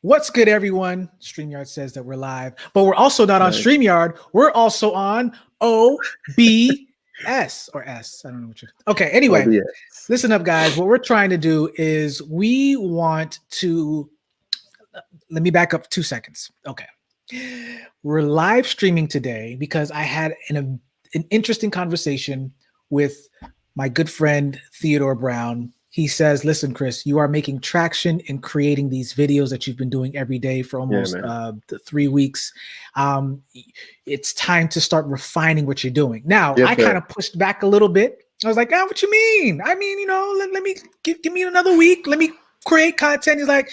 What's good, everyone? StreamYard says that we're live, but we're also not on Nice. StreamYard. We're also on OBS or S. I don't know what you're. Okay, anyway, OBS. listen up, guys. What we're trying to do is we want to. Let me back up 2 seconds. Okay. We're live streaming today because I had an interesting conversation with my good friend, Theodore Brown. He says, listen, Chris, you are making traction in creating these videos that you've been doing every day for almost 3 weeks. It's time to start refining what you're doing. Now, I kind of pushed back a little bit. I was like, oh, what you mean? I mean, you know, let me give me another week. Let me create content. He's like,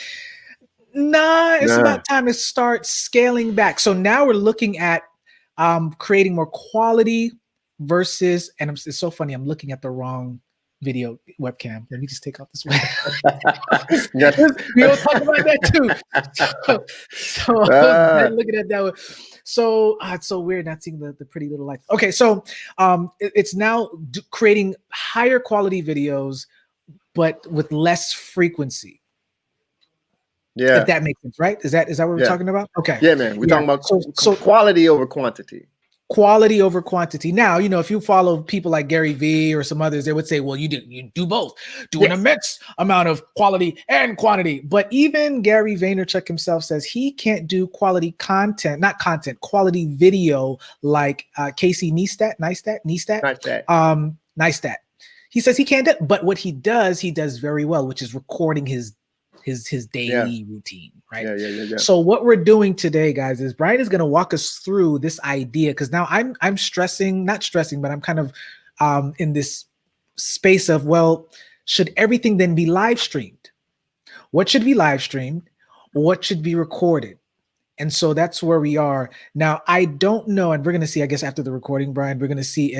nah, it's about time to start scaling back. So now we're looking at creating more quality versus, and it's so funny, I'm looking at the wrong video webcam. Let me just take off this one. We'll talk about that too. So looking at that one. So it's so weird not seeing the pretty little lights. Okay, so it's now creating higher quality videos, but with less frequency. Yeah, if that makes sense, right? Is that what we're talking about? Okay. Yeah, man. We're talking about so quality over quantity. Quality over quantity. Now, you know, if you follow people like Gary V or some others, they would say, well, you do both, do an immense amount of quality and quantity. But even Gary Vaynerchuk himself says he can't do quality content, not content, quality video like Casey Neistat. He says he can't do, but what he does very well, which is recording his daily routine, right? Yeah. So what we're doing today, guys, is Brian is going to walk us through this idea, because now I'm not stressing, but I'm kind of in this space of, well, should everything then be live streamed? What should be live streamed? What should be recorded? And so that's where we are now. I don't know, and we're going to see, I guess, after the recording, Brian, we're going to see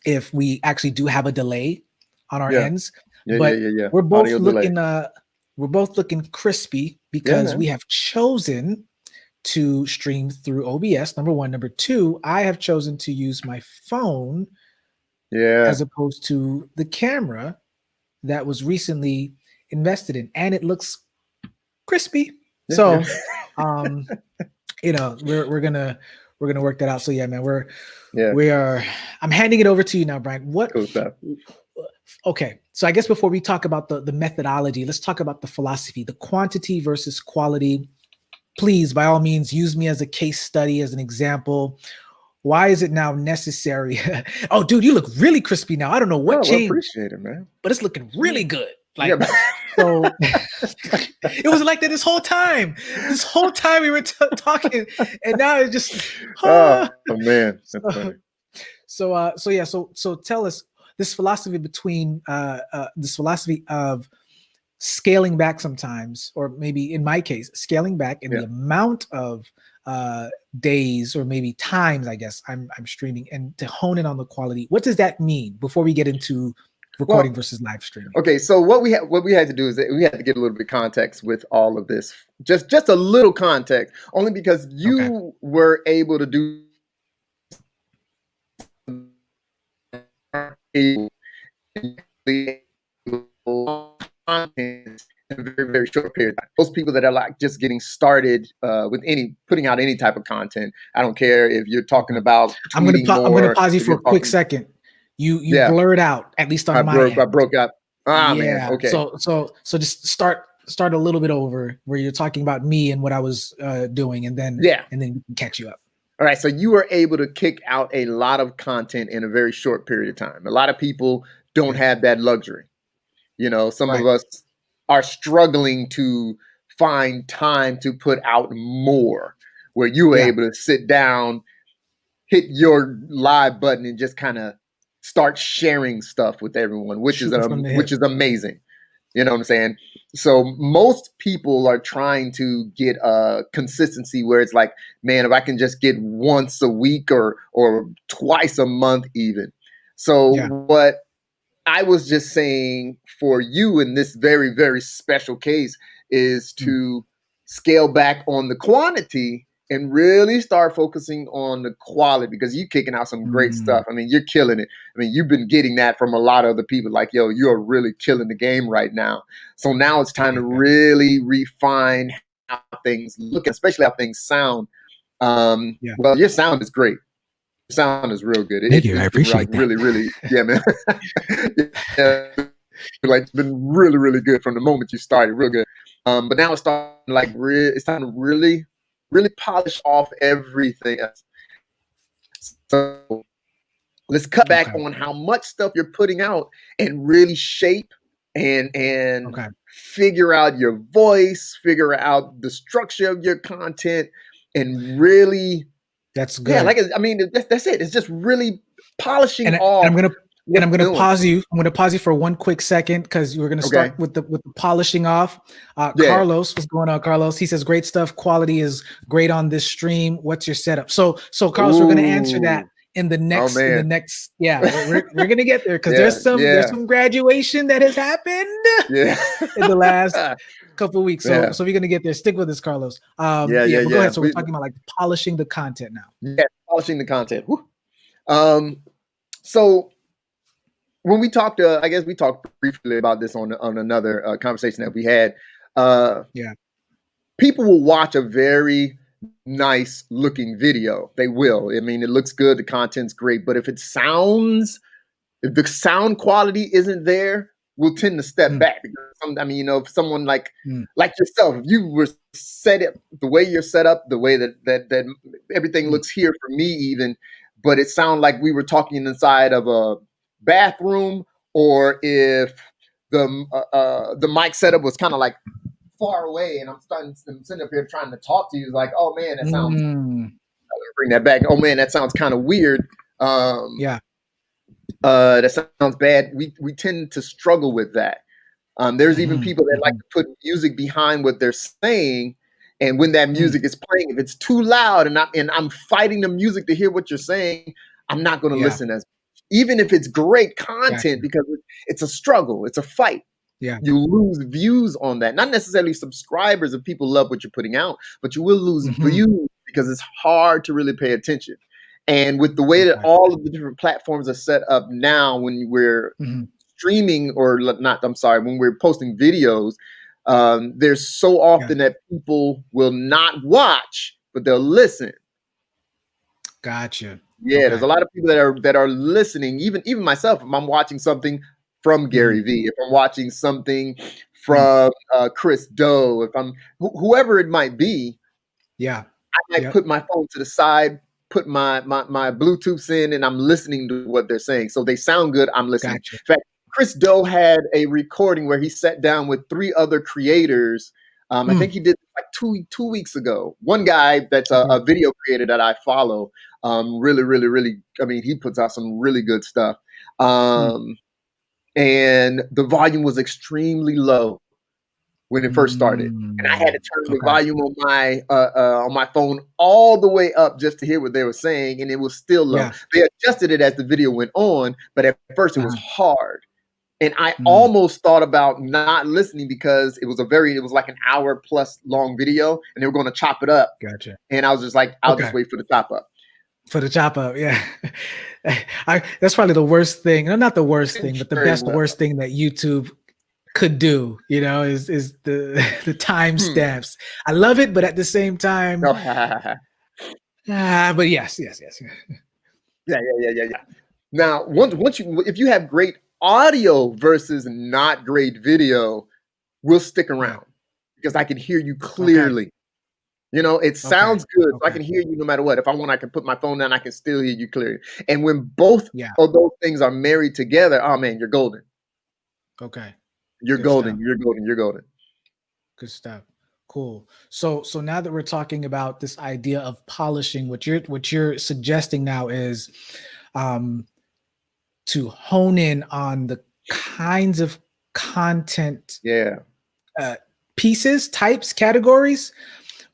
if we actually do have a delay on our ends. But we're both looking we're both looking crispy because we have chosen to stream through OBS, number one. Number two, I have chosen to use my phone as opposed to the camera that was recently invested in, and it looks crispy. So you know, we're gonna work that out. So yeah, man, we are I'm handing it over to you now, Brian. What cool stuff. Okay, so I guess before we talk about the methodology, let's talk about the philosophy, the quantity versus quality. Please, by all means, use me as a case study, as an example. Why is it now necessary? Oh, dude, you look really crispy now. I don't know what changed. I appreciate it, man. But it's looking really good. Like, so it was like that this whole time. This whole time we were talking, and now it's just. Oh man, that's funny. So tell us. This philosophy of scaling back sometimes, or maybe in my case, scaling back in the amount of days or maybe times, I guess, I'm streaming, and to hone in on the quality. What does that mean before we get into recording versus live streaming? Okay, so what we had to do is that we had to get a little bit of context with all of this. Just a little context, only because you were able to do content in a very, very short period of time. Those people that are like just getting started with putting out any type of content. I don't care if you're talking about. I'm gonna pause you for a quick second. You blurred out, at least on my end. I broke up. Man. Okay. So just start a little bit over where you're talking about me and what I was doing, and then we can catch you up. All right, so you were able to kick out a lot of content in a very short period of time. A lot of people don't have that luxury. You know, some of us are struggling to find time to put out more, where you were able to sit down, hit your live button, and just kind of start sharing stuff with everyone, which is amazing. You know what I'm saying? So most people are trying to get a consistency where it's like, man, if I can just get once a week or twice a month even. So what I was just saying for you in this very, very special case is to scale back on the quantity and really start focusing on the quality, because you're kicking out some great stuff. I mean, you're killing it. I mean, you've been getting that from a lot of other people, like, yo, you're really killing the game right now. So now it's time to really refine how things look, especially how things sound. Yeah. Well, your sound is great. Your sound is real good. Thank you. I It's been like appreciate that. really, really, yeah, man. Yeah, like it's been really, really good from the moment you started, real good. But now it's starting like it's time to really, really polish off everything else. So let's cut back Okay. on how much stuff you're putting out and really shape and Okay. figure out your voice, figure out the structure of your content, and really, That's yeah, good. like I mean, that's it. It's just really polishing And off I'm gonna what you're doing. pause you. I'm gonna pause you for one quick second because we're gonna Okay. start with the polishing off. Yeah. Carlos, what's going on, Carlos? He says great stuff. Quality is great on this stream. What's your setup? So Carlos, we're gonna answer that Ooh. in the Oh next man. yeah, we're gonna get there because Yeah. there's Yeah. some graduation that has happened Yeah. in the last couple of weeks. So Yeah. we're gonna get there. Stick with us, Carlos. Yeah. Yeah, Yeah. but go Yeah. ahead. So we're talking about like polishing the content now. Yeah. Polishing the content. Whew. So when we talked, I guess we talked briefly about this on another conversation that we had. Yeah. People will watch a very nice looking video. They will. I mean, it looks good. The content's great. But if the sound quality isn't there, we'll tend to step back. Because I mean, you know, if someone like yourself, if you were set up the way you're set up, the way that everything looks here for me, even, but it sounded like we were talking inside of a bathroom, or if the mic setup was kind of like far away, and I'm sitting up here trying to talk to you, like, oh man, that sounds. Bring that back. Oh man, that sounds kind of weird. Yeah. That sounds bad. We tend to struggle with that. There's even people that like to put music behind what they're saying, and when that music is playing, if it's too loud and I'm fighting the music to hear what you're saying, I'm not going to listen as much. Even if it's great content, because it's a struggle, it's a fight. Yeah. You lose views on that. Not necessarily subscribers if people love what you're putting out, but you will lose views because it's hard to really pay attention. And with the way that all of the different platforms are set up now, when we're streaming or not, I'm sorry, when we're posting videos, there's so often that people will not watch, but they'll listen. Gotcha. Yeah, there's a lot of people that are listening. Even myself, if I'm watching something from Gary Vee, if I'm watching something from Chris Do, if I'm whoever it might be, I might put my phone to the side, put my Bluetooths in, and I'm listening to what they're saying. So they sound good. I'm listening. Gotcha. In fact, Chris Do had a recording where he sat down with 3 other creators. I think he did like two weeks ago. One guy that's a video creator that I follow. Really, really, really. I mean, he puts out some really good stuff. And the volume was extremely low when it first started, and I had to turn the volume on my phone all the way up just to hear what they were saying, and it was still low. They adjusted it as the video went on, but at first it was hard. And I almost thought about not listening because it was like an hour plus long video, and they were going to chop it up. Gotcha. And I was just like, I'll just wait for the chop up. For the chop up, yeah. That's probably the worst thing. No, not the worst thing, but the worst thing that YouTube could do, you know, is the timestamps. I love it, but at the same time, but yes. Yeah. Now, once if you have great audio versus not great video, we'll stick around because I can hear you clearly. You know, it sounds good. So I can hear you no matter what. If I want, I can put my phone down. I can still hear you clearly. And when both of those things are married together, oh man, you're golden. Okay. You're golden. You're golden. You're golden. Good stuff. Cool. So now that we're talking about this idea of polishing, what you're suggesting now is to hone in on the kinds of content pieces, types, categories.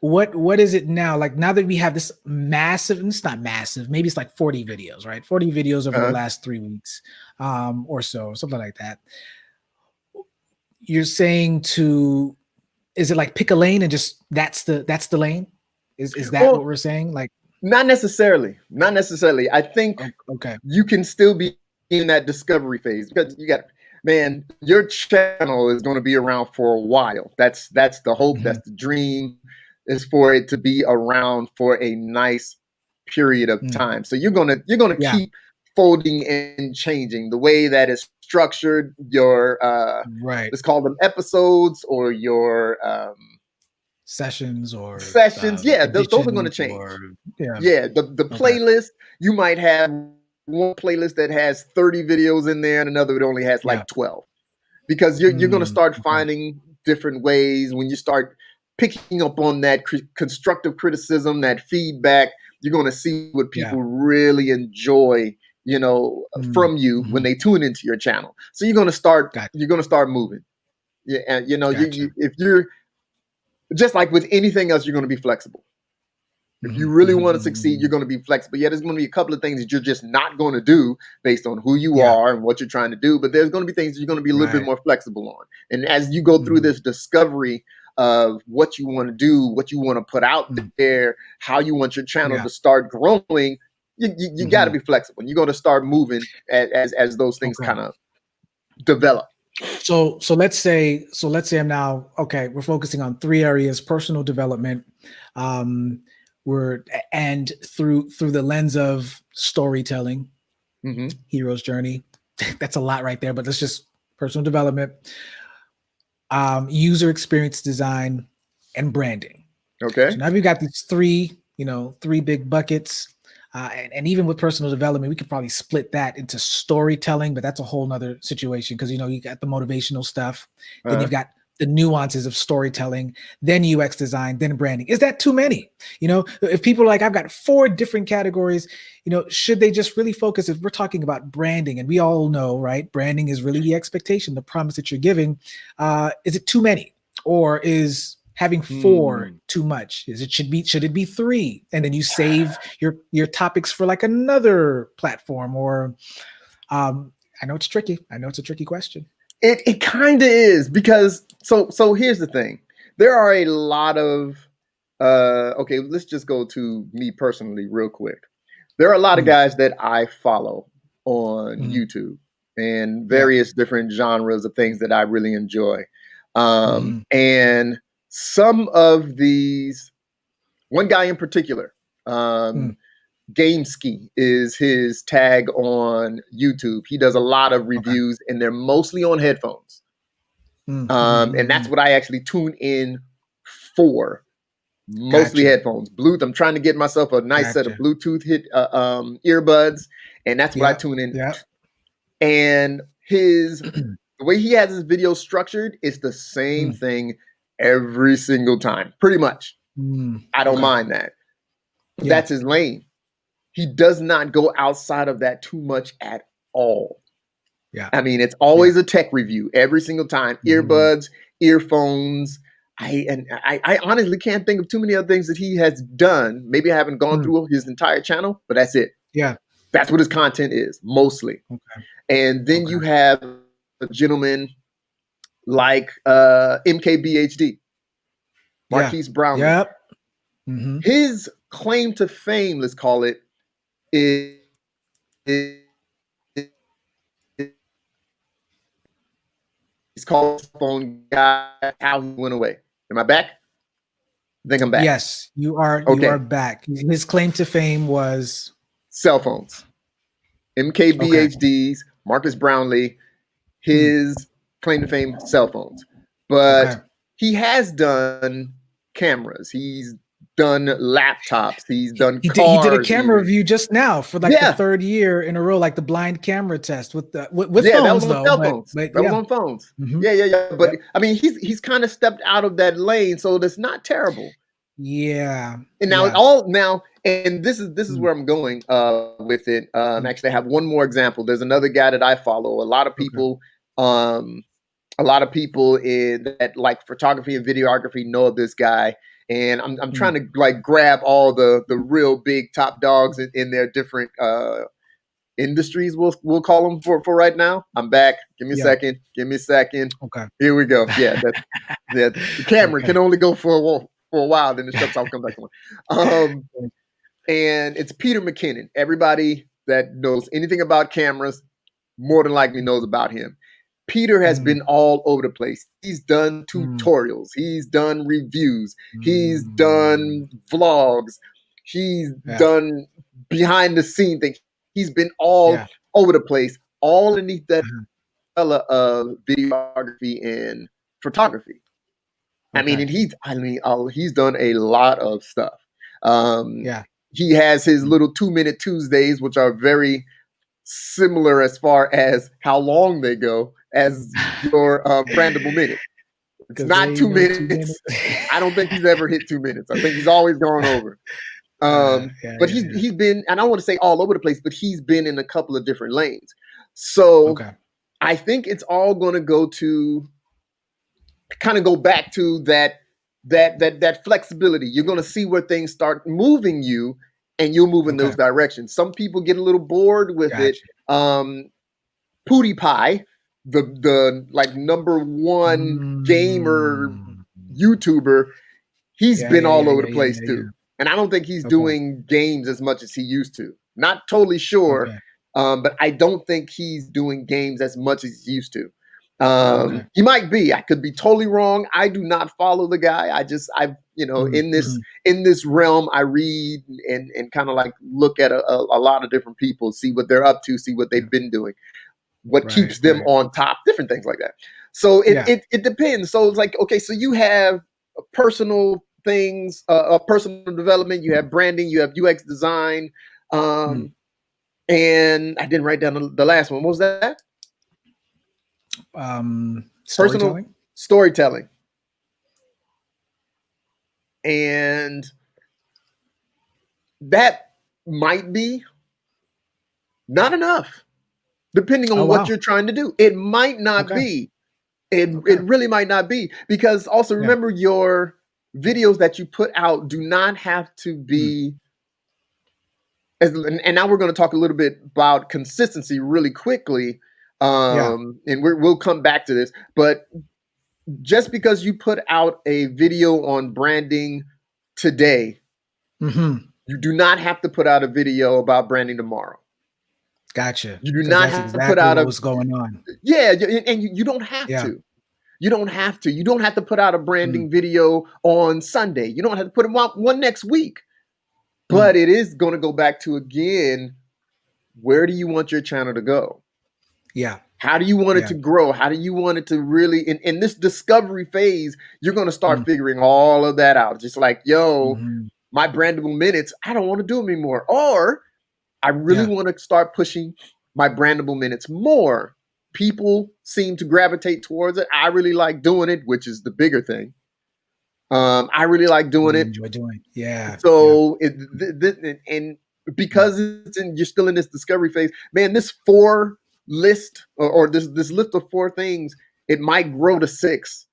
What is it now? Like now that we have this massive, and it's not massive, maybe it's like 40 videos, right? 40 videos over the last 3 weeks or so, something like that. You're saying is it like pick a lane and just that's the lane? Is that what we're saying? Like not necessarily. I think you can still be in that discovery phase because your channel is going to be around for a while. That's the hope. That's the dream. is for it to be around for a nice period of time. So you're gonna keep folding and changing the way that is structured, your right let's call them episodes or your sessions or sessions. Yeah, those are going to editions change. or yeah. Yeah, the Okay. playlist, you might have one playlist that has 30 videos in there and another that only has Yeah. like 12, because you're going to start Okay. finding different ways when you start picking up on that constructive criticism, that feedback. You're going to see what Yeah. people really enjoy, from you when Mm-hmm. they tune into your channel. So you're going to start Gotcha. moving. Yeah, and Gotcha. if you're just like with anything else, you're going to be flexible. If you Mm-hmm. really want to succeed, Mm-hmm. you're going to be flexible. Yeah, there's going to be a couple of things that you're just not going to do based on who you Yeah. are and what you're trying to do. But there's going to be things that you're going to be a little bit Right. more flexible on. And as you go through Mm-hmm. this discovery of what you want to do, what you want to put out Mm-hmm. there, how you want your channel Yeah. to start growing, you got to Mm-hmm. be flexible. You're going to start moving as those things Okay. kind of develop. So let's say I'm now okay. We're focusing on three areas: personal development, we're and through the lens of storytelling, Mm-hmm. hero's journey. That's a lot right there, but let's just personal development, user experience design, and branding. Okay. So now we've got these three, three big buckets. And even with personal development, we could probably split that into storytelling, but that's a whole nother situation because you got the motivational stuff, then you've got the nuances of storytelling, then UX design, then branding. Is that too many? If people are like, I've got 4 different categories, should they just really focus? If we're talking about branding, and we all know, right, branding is really the expectation, the promise that you're giving. Is it too many, or is having 4 too much? Should it be 3, and then you save your topics for like another platform? Or I know it's tricky. I know it's a tricky question. It kind of is, because so here's the thing. There are a lot of okay, let's just go to me personally real quick. There are a lot of guys that I follow on YouTube and Yeah. various different genres of things that I really enjoy. And some of these, one guy in particular, Game Ski is his tag on YouTube. He does a lot of Okay. reviews, and they're mostly on headphones. And that's what I actually tune in for. Mostly Gotcha. headphones. Bluetooth. I'm trying to get myself a nice set of Gotcha. Bluetooth earbuds, and that's what I Yeah. tune in. Yeah. And the way he has his video structured is the same thing every single time, pretty much. I don't Okay. mind that. Yeah. That's his lane. He does not go outside of that too much at all. Yeah. I mean, it's always a tech review every single time. Earbuds, earphones. I honestly can't think of too many other things that he has done. Maybe I haven't gone through his entire channel, but that's it. Yeah. That's what his content is, mostly. Okay. And then you have a gentleman like MKBHD, Marquise Brownlee. Yep. His claim to fame, let's call it, is he's called phone guy, how he went away. Am I back? I think I'm back. Yes, you are. Okay. You are back. His claim to fame was cell phones. MKBHD's, Marcus Brownlee, his claim to fame, cell phones. But he has done cameras. He's done laptops. He's done cars. He did a camera review just now for like the 3rd year in a row, like the blind camera test with phones. That was on cell phones. But that was on phones. Yeah. But I mean, he's kind of stepped out of that lane, so that's not terrible. Yeah. And now and this is where I'm going with it. Actually, I have one more example. There's another guy that I follow. A lot of people in that like photography and videography know of this guy. And I'm trying to like grab all the real big top dogs in their different industries. We'll call them for right now. I'm back. Give me a second. Okay. Here we go. Yeah, the camera can only go for a while, then it shuts off, come back on. And it's Peter McKinnon. Everybody that knows anything about cameras more than likely knows about him. Peter has been all over the place. He's done tutorials. He's done reviews. He's done vlogs. He's done behind the scene things. He's been all over the place, all underneath that umbrella of videography and photography. I mean, and he's done a lot of stuff. He has his little 2-minute Tuesdays, which are very similar as far as how long they go as your brandable minute. It's not 2 minutes. I don't think he's ever hit 2 minutes. I think he's always gone over. But he's been, and I don't want to say all over the place, but he's been in a couple of different lanes. So I think it's all going to go back to that flexibility. You're going to see where things start moving you, and you'll move in those directions. Some people get a little bored with it. PewDiePie, the like number one gamer YouTuber, he's been all over the place too. And I don't think he's doing games as much as he used to. Not totally sure, but I don't think he's doing games as much as he used to. He might be. I could be totally wrong. I do not follow the guy. In this realm, I read and kind of like look at a lot of different people, see what they're up to, see what they've been doing, what keeps them on top, different things like that. So it depends. So it's like, okay, so you have personal things, personal development, you have branding, you have UX design, and I didn't write down the last one. What was that? Storytelling. And that might be not enough, depending on what you're trying to do. It might not be. It really might not be, because also remember your videos that you put out do not have to be and now we're going to talk a little bit about consistency really quickly. And we'll come back to this, but just because you put out a video on branding today, you do not have to put out a video about branding tomorrow. Gotcha. You do not have to put out what's going on. Yeah, and you don't have to. You don't have to. You don't have to put out a branding video on Sunday. You don't have to put one next week. But it is going to go back to, again, where do you want your channel to go? Yeah. How do you want it to grow? How do you want it to really, in this discovery phase, you're going to start figuring all of that out. Just like, my brandable minutes, I don't want to do them anymore. Or I really want to start pushing my brandable minutes more. People seem to gravitate towards it. I really like doing it, which is the bigger thing. I really like doing it. Enjoy doing it. Yeah. So and because you're still in this discovery phase, man, this 4 list or this list of 4 things, it might grow to 6.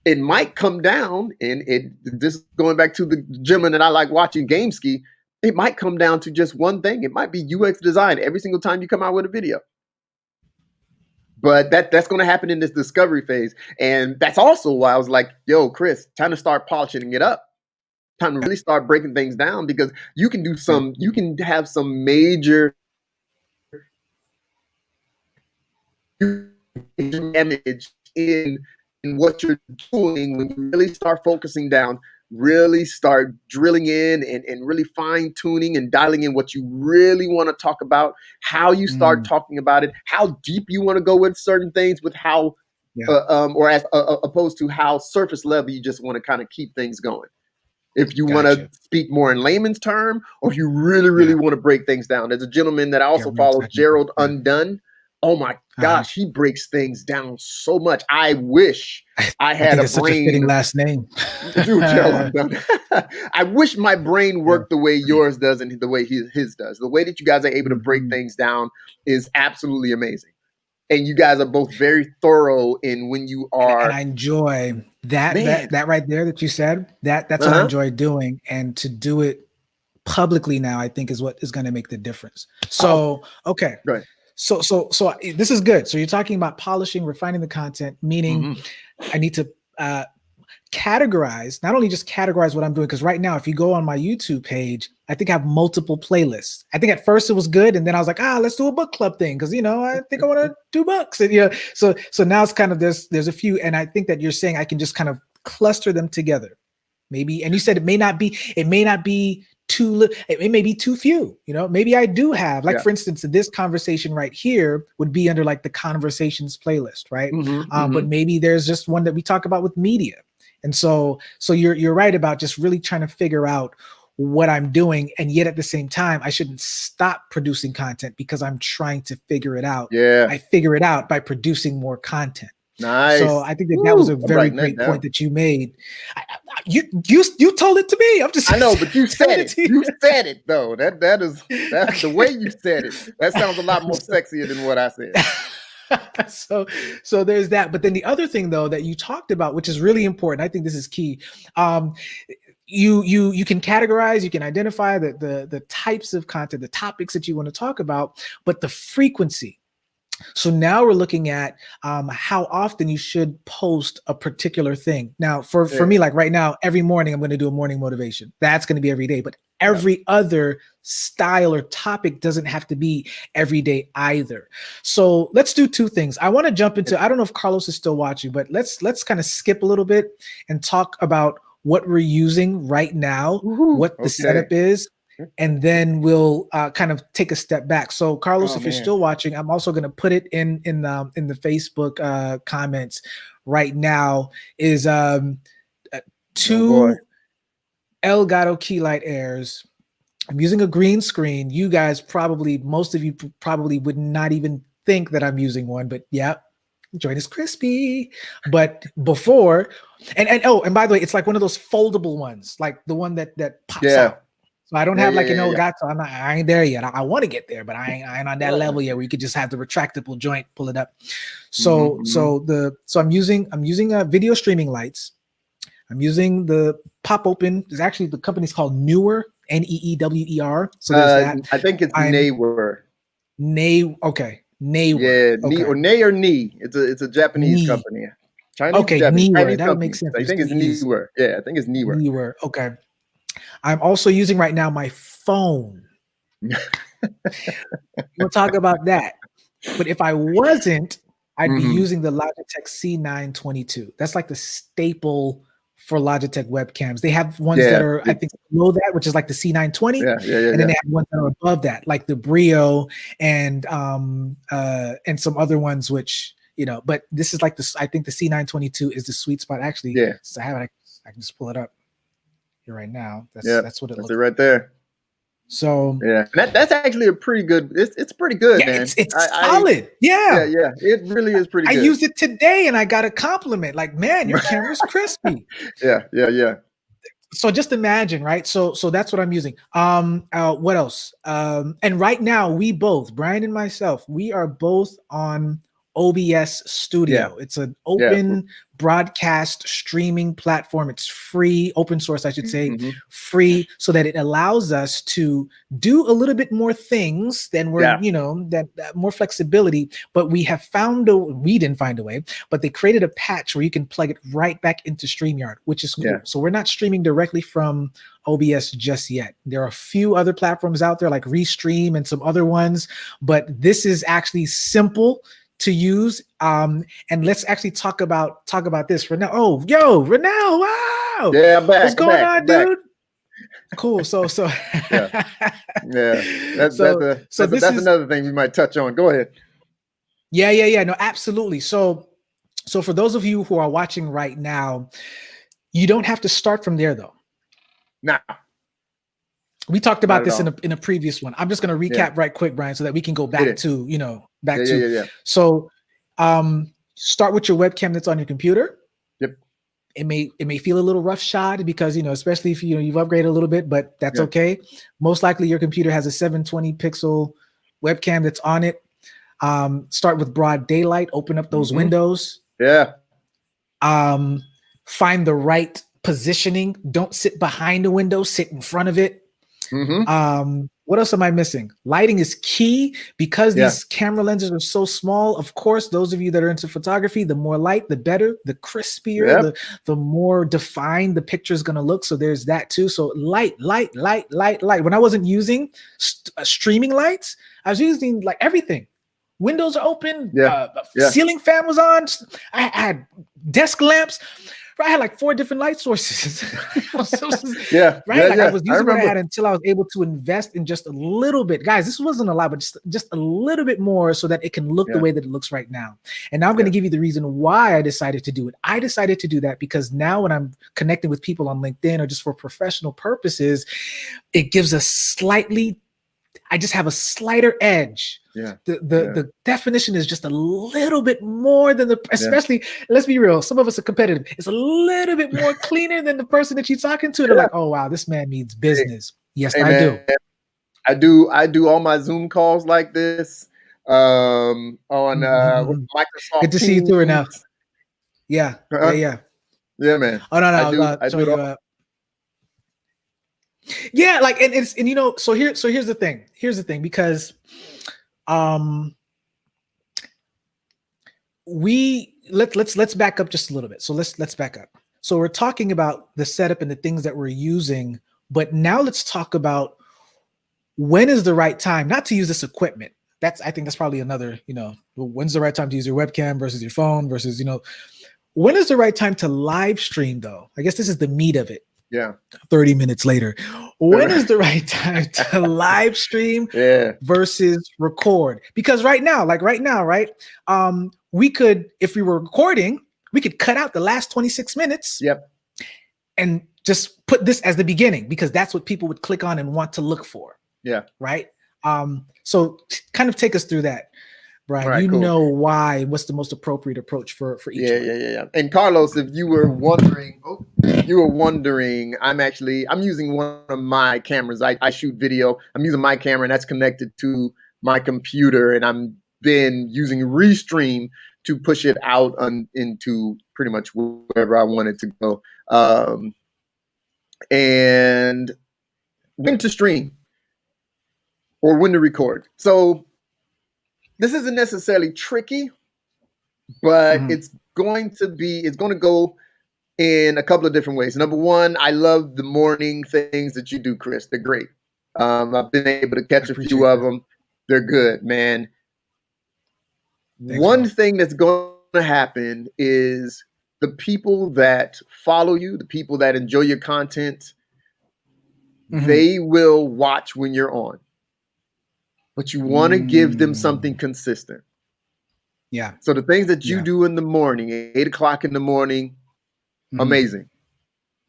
It might come down, and this going back to the gentleman that I like watching, Gameski, it might come down to just one thing. It might be UX design every single time you come out with a video. But that's going to happen in this discovery phase. And that's also why I was like, yo, Chris, time to start polishing it up. Time to really start breaking things down, because you can you can have some major damage in what you're doing when you really start focusing down, really start drilling in and really fine tuning and dialing in what you really want to talk about, how you start talking about it, how deep you want to go with certain things, with how, or as opposed to how surface level you just want to kind of keep things going. If you want to speak more in layman's term, or if you really, really want to break things down. There's a gentleman that I also follow, Gerald Undone. Oh my gosh, he breaks things down so much. I wish I had a brain. Such a fitting last name. Dude, Gerald Undone. I wish my brain worked the way yours does and the way his does. The way that you guys are able to break things down is absolutely amazing. And you guys are both very thorough in when you are. And I enjoy that right there that you said. That's what I enjoy doing, and to do it publicly now, I think, is what is going to make the difference. So, okay. Right. So this is good. So you're talking about polishing, refining the content, meaning I need to categorize, not only just categorize what I'm doing, because right now, if you go on my YouTube page, I think I have multiple playlists. I think at first it was good, and then I was like, let's do a book club thing, because I think I want to do books, and so now it's kind of there's a few, and I think that you're saying I can just kind of cluster them together, maybe. And you said it may not be it may be too few. Maybe I do have, like, for instance, this conversation right here would be under like the conversations playlist, right? But maybe there's just one that we talk about with media. And so you're right about just really trying to figure out what I'm doing, and yet at the same time, I shouldn't stop producing content because I'm trying to figure it out. I figure it out by producing more content. Nice. So I think that was a very great point that you made. You told it to me. I know, but you said it. You said it though. That's the way you said it. That sounds a lot more sexier than what I said. So there's that. But then the other thing though that you talked about, which is really important, I think this is key. You can categorize, you can identify the types of content, the topics that you want to talk about, but the frequency. So now we're looking at how often you should post a particular thing. Now, for me, like right now, every morning I'm going to do a morning motivation. That's going to be every day, but every other style or topic doesn't have to be every day either. So let's do two things. I want to jump into, I don't know if Carlos is still watching, but let's kind of skip a little bit and talk about what we're using right now, what the setup is. And then we'll kind of take a step back. So, Carlos, if you're still watching, I'm also going to put it in the Facebook comments right now. Is 2 Elgato Keylight Airs. I'm using a green screen. You guys most of you probably would not even think that I'm using one, but yeah, join us crispy. But before, and by the way, it's like one of those foldable ones, like the one that pops out. So I don't have like an Elgato. I ain't there yet. I want to get there, but I ain't on that level yet where you could just have the retractable joint, pull it up. So I'm using video streaming lights. I'm using the pop open. There's actually, the company's called Neewer, Neewer. So there's that. I think it's Neewer. Okay. Neewer. Yeah, or Knee. It's a Japanese company. Chinese, Japanese, Neewer. Chinese That would make sense. I think it's Neewer. Yeah, I think it's Neewer. Neewer. Okay. I'm also using right now my phone. We'll talk about that. But if I wasn't, I'd be using the Logitech C922. That's like the staple for Logitech webcams. They have ones that are, I think, below that, which is like the C920. And then they have ones that are above that, like the Brio and some other ones, which, but this is like this. I think the C922 is the sweet spot. Actually, so I can just pull it up here right now. That's what it looks like right there. So that's actually a pretty good. It's pretty good, man. It's solid. Yeah, it really is pretty good. I used it today and I got a compliment. Like, man, your camera's crispy. Yeah. So just imagine, right? So that's what I'm using. What else? And right now, we both, Brian and myself, we are both on OBS Studio. It's an open broadcast streaming platform. It's free, open source, I should say, free, so that it allows us to do a little bit more things than we're, that more flexibility. But we didn't find a way, but they created a patch where you can plug it right back into StreamYard, which is cool. So we're not streaming directly from OBS just yet. There are a few other platforms out there like Restream and some other ones, but this is actually simple to use. And let's actually talk about this. Renell. Oh, yo, Renell, wow. Yeah, I'm back. What's going on, dude? Cool. So That's another thing we might touch on. Go ahead. Yeah. No, absolutely. So for those of you who are watching right now, you don't have to start from there though. Nah. We talked about this in a previous one. I'm just going to recap right quick, Brian, so that we can go back to, So start with your webcam that's on your computer. Yep. It may feel a little roughshod because, especially if you've upgraded a little bit, but that's okay. Most likely your computer has a 720 pixel webcam that's on it. Start with broad daylight, open up those windows. Yeah. Find the right positioning. Don't sit behind a window, sit in front of it. What else am I missing? Lighting is key because Yeah. these camera lenses are so small. Of course, those of you that are into photography, the more light, the better, the crispier, Yep. the more defined the picture is going to look. So there's that too. So light. When I wasn't using streaming lights, I was using like everything. Windows are open. Yeah. Ceiling fan was on. I had desk lamps. I had like 4 different light sources. Yeah. Right. Yeah, like I was using what I remember. had until I was able to invest in just a little bit. Guys, this wasn't a lot, but just a little bit more so that it can look the way that it looks right now. And now I'm going to give you the reason why I decided to do it. I decided to do that because now when I'm connecting with people on LinkedIn or just for professional purposes, it gives a I just have a slighter edge. Yeah. The definition is just a little bit more than especially, let's be real, some of us are competitive. It's a little bit more cleaner than the person that you're talking to. They're like, oh wow, this man means business. Yes, I do. I do all my Zoom calls like this on Microsoft Good to Teams. see you too right now. Yeah. Yeah, man. Oh no, I do you. Yeah, like and you know, so here's the thing. Here's the thing, because let's back up just a little bit. So let's back up. So we're talking about the setup and the things that we're using, but now let's talk about when is the right time not to use this equipment. I think that's probably another, when's the right time to use your webcam versus your phone versus, when is the right time to live stream though? I guess this is the meat of it. Yeah. 30 minutes later. When is the right time to live stream versus record? Because right now, right? We could, if we were recording, we could cut out the last 26 minutes. Yep. And just put this as the beginning because that's what people would click on and want to look for. Yeah. Right. So kind of take us through that. Brian, right, cool. Know what's the most appropriate approach for each one. Yeah. And Carlos, if you were wondering, I'm using one of my cameras. I shoot video. I'm using my camera and that's connected to my computer, and I'm then using Restream to push it out into pretty much wherever I want it to go. And when to stream or when to record. So this isn't necessarily tricky, but it's going to go in a couple of different ways. Number one, I love the morning things that you do, Chris. They're great. I've been able to catch a few of them. They're good, man. Thanks, one thing that's going to happen is the people that follow you, the people that enjoy your content, they will watch when you're on. But you want to give them something consistent. Yeah. So the things that you do in the morning, 8 o'clock in the morning, amazing.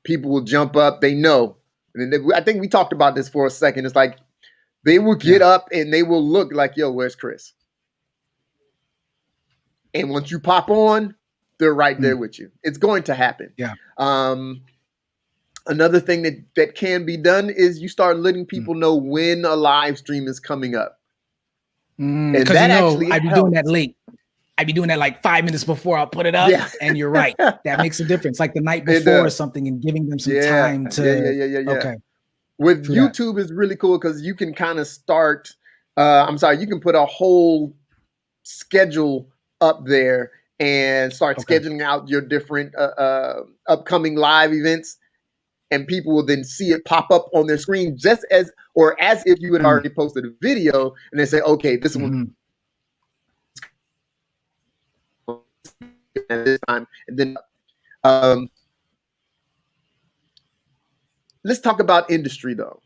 People will jump up. They know. And I think we talked about this for a second. It's like they will get up and they will look like, yo, where's Chris? And once you pop on, they're right there with you. It's going to happen. Yeah. Another thing that can be done is you start letting people know when a live stream is coming up. And that actually I'd be doing that late. I'd be doing that like 5 minutes before I'll put it up. Yeah. And you're right. That makes a difference. Like the night before or something, and giving them some time to. Yeah. Okay. With YouTube is really cool because you can kind of start. You can put a whole schedule up there and start scheduling out your different upcoming live events. And people will then see it pop up on their screen as if you had already posted a video, and they say, okay, this one at this time. And then let's talk about industry though.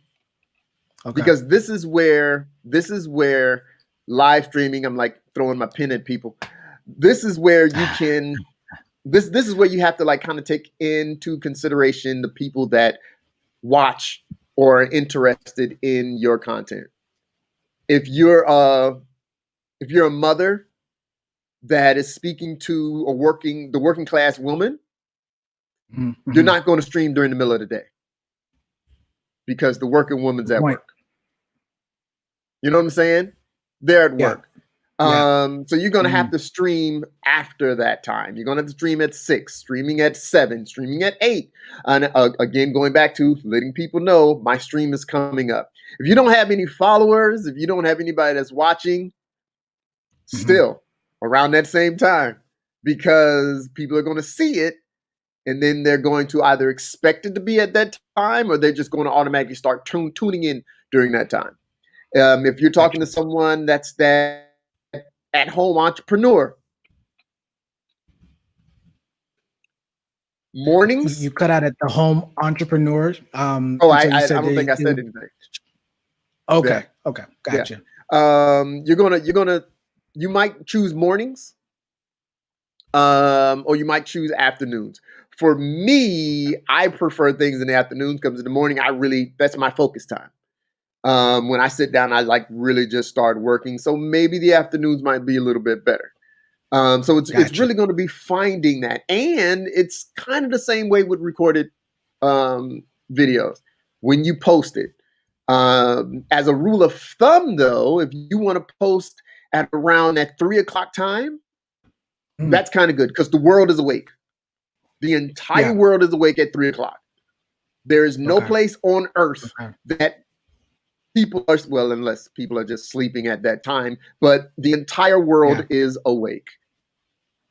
Because this is where live streaming, I'm like throwing my pen at people. This is where you can This is where you have to like kind of take into consideration the people that watch or are interested in your content. If you're a mother that is speaking to the working class woman, you're not going to stream during the middle of the day because the working woman's at work. You know what I'm saying? They're at work. So you're going to have to stream after that time. You're going to have to stream at 6, streaming at 7, streaming at 8. And again, going back to letting people know my stream is coming up. If you don't have any followers, if you don't have anybody that's watching, still around that same time, because people are going to see it and then they're going to either expect it to be at that time or they're just going to automatically start tuning in during that time. If you're talking to someone that's that at-home entrepreneur, mornings. You cut out at the home entrepreneur. I don't think I said anything. Okay. Yeah. Okay. Gotcha. Yeah. You might choose mornings, or you might choose afternoons. For me, I prefer things in the afternoons because in the morning, that's my focus time. When I sit down, I like really just start working. So maybe the afternoons might be a little bit better. So it's really going to be finding that. And it's kind of the same way with recorded videos. When you post it, as a rule of thumb, though, if you want to post at around that 3 o'clock time, that's kind of good because the world is awake. The entire world is awake at 3 o'clock. There is no place on earth that people are, well, unless people are just sleeping at that time, but the entire world is awake.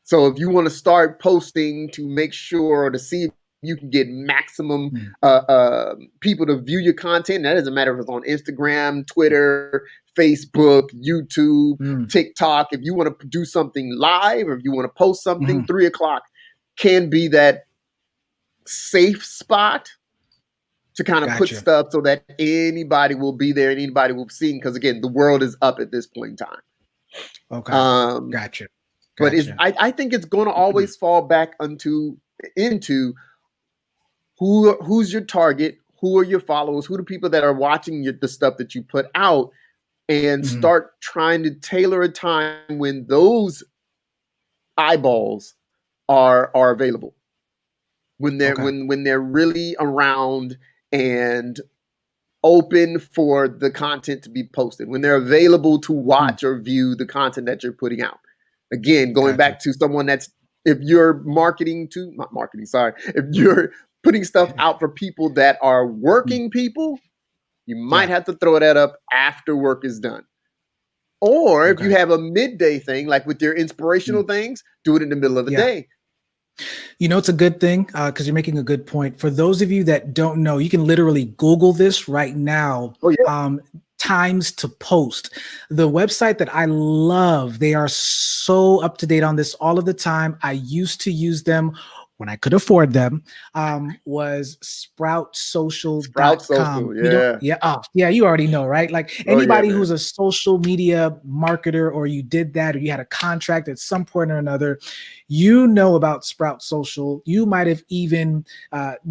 So if you want to start posting to make sure or to see if you can get maximum people to view your content, that doesn't matter if it's on Instagram, Twitter, Facebook, YouTube, TikTok. If you want to do something live or if you want to post something, 3 o'clock can be that safe spot to kind of put stuff so that anybody will be there and anybody will be seeing. Because again, the world is up at this point in time. Okay. Gotcha. But I think it's going to always fall back into who's your target, who are your followers, who are the people that are watching the stuff that you put out, and start trying to tailor a time when those eyeballs are available, when they're when they're really around and open for the content to be posted, when they're available to watch or view the content that you're putting out. Again, going back to someone if you're if you're putting stuff out for people that are working people, you might have to throw that up after work is done. Or if you have a midday thing, like with your inspirational things, do it in the middle of the day. You know, it's a good thing because you're making a good point. For those of you that don't know, you can literally Google this right now. Times to post. The website that I love, they are so up to date on this all of the time. I used to use them when I could afford them, was sproutsocial.com. Sprout Social, you already know, right? Like anybody who's a social media marketer, or you did that, or you had a contract at some point or another, you know about Sprout Social. You might have even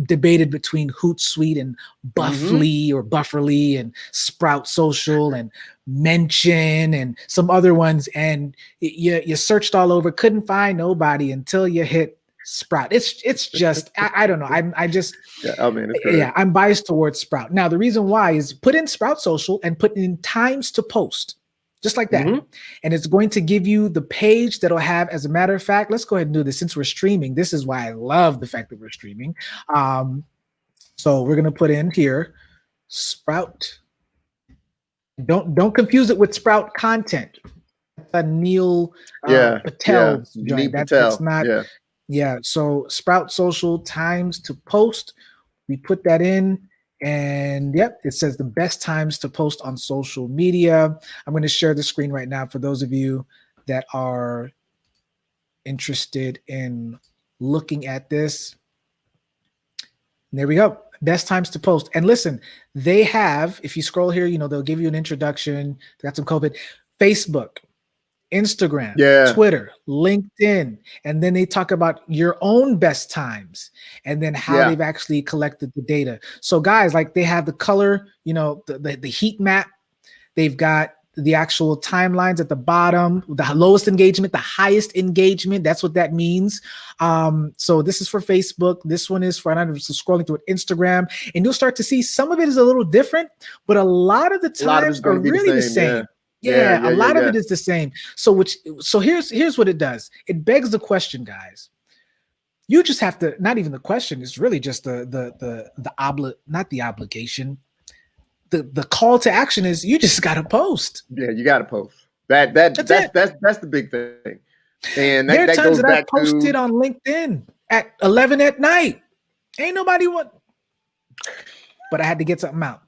debated between Hootsuite and Buffly or Bufferly and Sprout Social and Mention and some other ones. And you searched all over, couldn't find nobody until you hit Sprout. It's just I don't know. I'm biased towards Sprout. Now the reason why is put in Sprout Social and put in times to post, just like that, and it's going to give you the page that'll have. As a matter of fact, let's go ahead and do this since we're streaming. This is why I love the fact that we're streaming. So we're gonna put in here Sprout. Don't confuse it with Sprout Content. That's a Neil Patel joint. That's not. So Sprout Social times to post. We put that in, and it says the best times to post on social media. I'm going to share the screen right now for those of you that are interested in looking at this. And there we go. Best times to post. And listen, they have, if you scroll here, they'll give you an introduction. They got some COVID. Facebook, Instagram, Twitter, LinkedIn, and then they talk about your own best times and then how they've actually collected the data. So guys, like they have the color, the heat map. They've got the actual timelines at the bottom, the lowest engagement, the highest engagement. That's what that means. So this is for Facebook. This one is for, I'm scrolling through Instagram, and you'll start to see some of it is a little different, but a lot of the times are really the same. A lot of it is the same. So here's what it does. It begs the question, guys. You just have to, not even the question, it's really just not the obligation. the call to action is you just got to post. Yeah, you got to post. That's the big thing. And there are that times goes that I back posted to on LinkedIn at 11 at night. Ain't nobody want, but I had to get something out,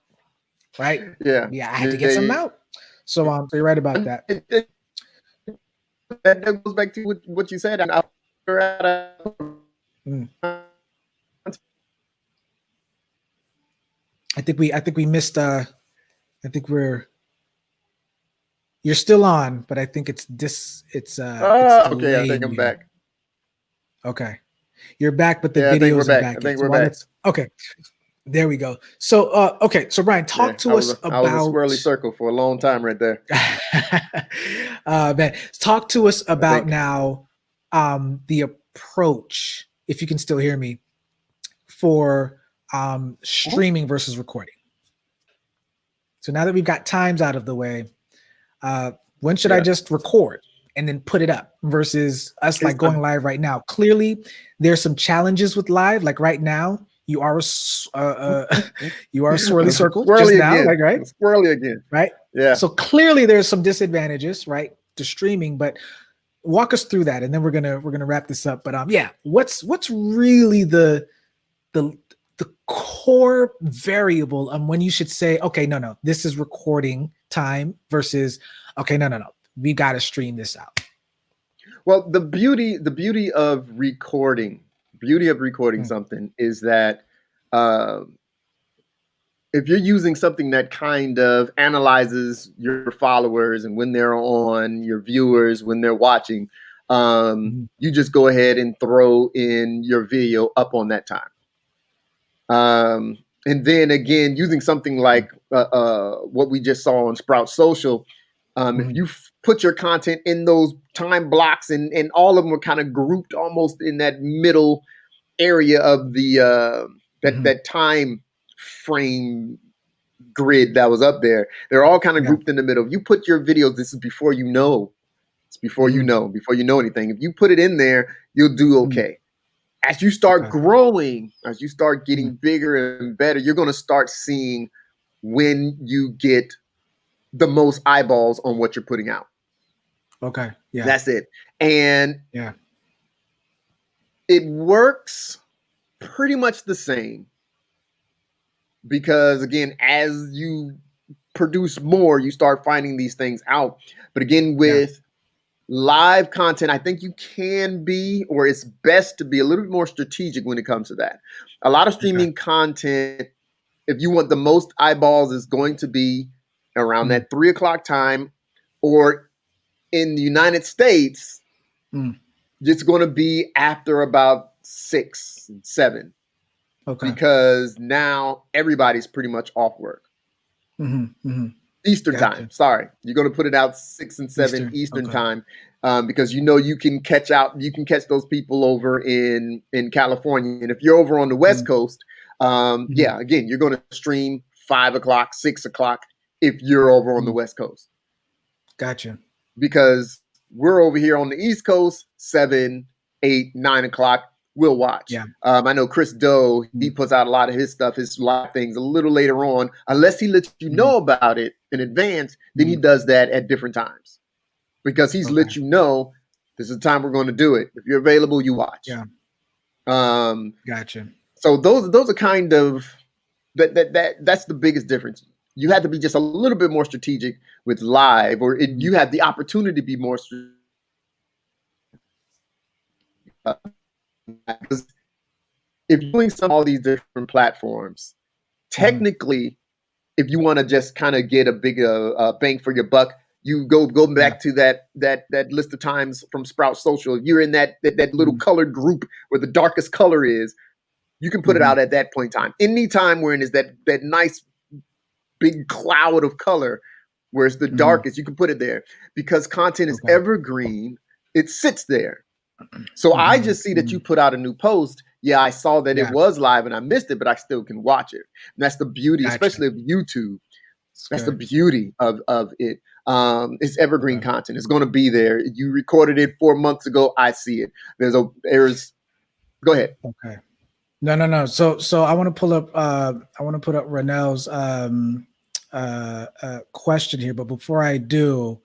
right? Yeah, I had to get something out. So so you're right about that. That goes back to what you said. Mm. I think we missed. I think you're still on, but I think it's it's okay. I think delaying I'm you. back. Okay, you're back, but the I think we're videos are back. back. I think So we're back. okay, there we go. So okay, so Brian, talk to us I was a about swirly circle for a long time right there. man, talk to us about now the approach, if you can still hear me, for streaming versus recording. So now that we've got times out of the way, when should I just record and then put it up versus us like going live right now? Clearly, there's some challenges with live. Like right now, you are you are swirly circle just now, again. like right? Swirly again, right? Yeah. So clearly, there's some disadvantages, right, to streaming. But walk us through that, and then we're gonna wrap this up. But yeah, what's really the core variable on when you should say, okay, no, this is recording time versus, okay, no, we got to stream this out. Well, the beauty of recording something is that if you're using something that kind of analyzes your followers and when they're on, your viewers when they're watching, you just go ahead and throw in your video up on that time. And then again, using something like what we just saw on Sprout Social, if you put your content in those time blocks and all of them were kind of grouped almost in that middle area of the that time frame grid that was up there, they're all kind of grouped in the middle. If you put your videos, this is before you know, before you know anything. If you put it in there, you'll do okay. As you start growing, as you start getting bigger and better, you're going to start seeing when you get the most eyeballs on what you're putting out. Okay. Yeah. That's it. And it works pretty much the same because, again, as you produce more, you start finding these things out. But again, with live content, I think you can be, or it's best to be a little bit more strategic when it comes to that. A lot of streaming content, if you want the most eyeballs, is going to be around that 3 o'clock time, or in the United States, it's going to be after about 6, 7. Because now everybody's pretty much off work. Eastern time. Sorry, you're going to put it out 6 and 7 Eastern time, because you can catch those people over in California, and if you're over on the West Coast, again, you're going to stream 5 o'clock, 6 o'clock if you're over on the West Coast. Gotcha. Because we're over here on the East Coast, 7, 8, 9 o'clock. We'll watch. Yeah. I know Chris Doe, he puts out a lot of his stuff, his live things a little later on, unless he lets you know about it in advance, then he does that at different times because he's let you know this is the time we're going to do it. If you're available, you watch. Yeah. Gotcha. So those are kind of that's the biggest difference. You have to be just a little bit more strategic with live, or you have the opportunity to be more strategic. Because if you're doing all these different platforms, technically, if you want to just kind of get a big bang for your buck, you go back to that list of times from Sprout Social. If you're in that little colored group where the darkest color is, you can put it out at that point in time. Anytime we're in is that nice big cloud of color where it's the darkest, you can put it there because content is evergreen. It sits there. So I just see that you put out a new post. Yeah, I saw that it was live and I missed it, but I still can watch it. And that's the beauty, especially of YouTube. That's the beauty of it. It's evergreen content. It's going to be there. You recorded it 4 months ago. I see it. Go ahead. Okay. No. So I want to pull up. I want to put up Ranel's question here, but before I do,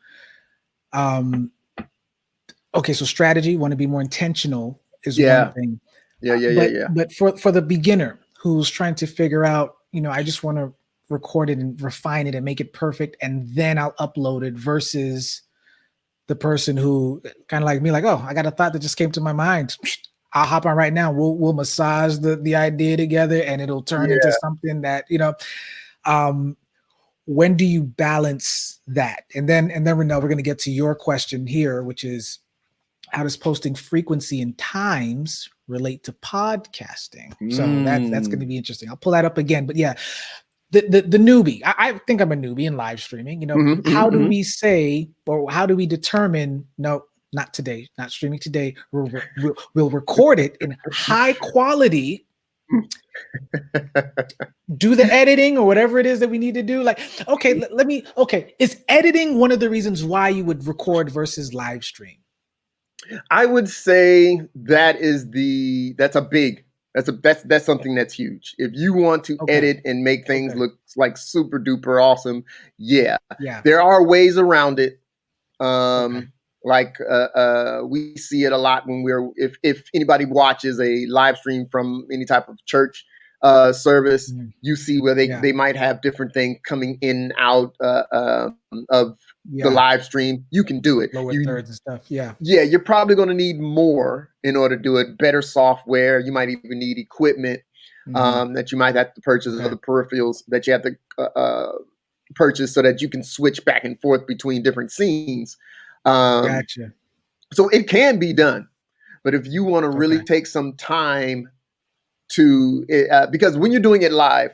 okay, so strategy, want to be more intentional is one thing. But for the beginner who's trying to figure out, I just want to record it and refine it and make it perfect, and then I'll upload it, versus the person who kind of like me, like, oh, I got a thought that just came to my mind. I'll hop on right now. We'll massage the idea together, and it'll turn into something that, when do you balance that? And then we're going to get to your question here, which is, how does posting frequency and times relate to podcasting? So that's going to be interesting. I'll pull that up again, but yeah, the newbie. I think I'm a newbie in live streaming. How do we say, or how do we determine? No, not today. Not streaming today. We'll record it in high quality. Do the editing or whatever it is that we need to do. Like, okay, is editing one of the reasons why you would record versus live stream? I would say that's something that's huge. If you want to edit and make things look like super duper awesome, there are ways around it. Like we see it a lot when if anybody watches a live stream from any type of church service, you see where they might have different things coming in and out of the live stream. You can do it. Lower thirds and stuff. Yeah, you're probably going to need more in order to do it. Better software. You might even need equipment that you might have to purchase, other peripherals that you have to purchase so that you can switch back and forth between different scenes. Gotcha. So it can be done, but if you want to really take some time to, because when you're doing it live,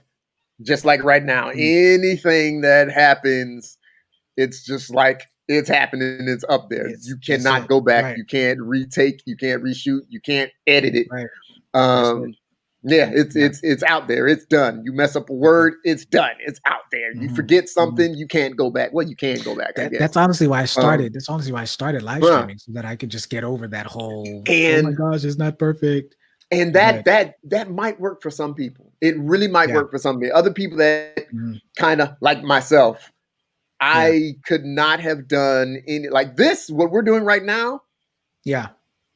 just like right now, anything that happens, it's just like it's happening. It's up there. You cannot go back. Right. You can't retake. You can't reshoot. You can't edit it. Right. It's out there. It's done. You mess up a word, it's done. It's out there. You forget something, you can't go back. Well, you can go back. I guess. That's honestly why I started. That's honestly why I started live streaming, so that I could just get over that whole. Oh my gosh, it's not perfect. And that might work for some people. It really might work for some people. Other people that kind of like myself, I could not have done any like this. What we're doing right now. Yeah.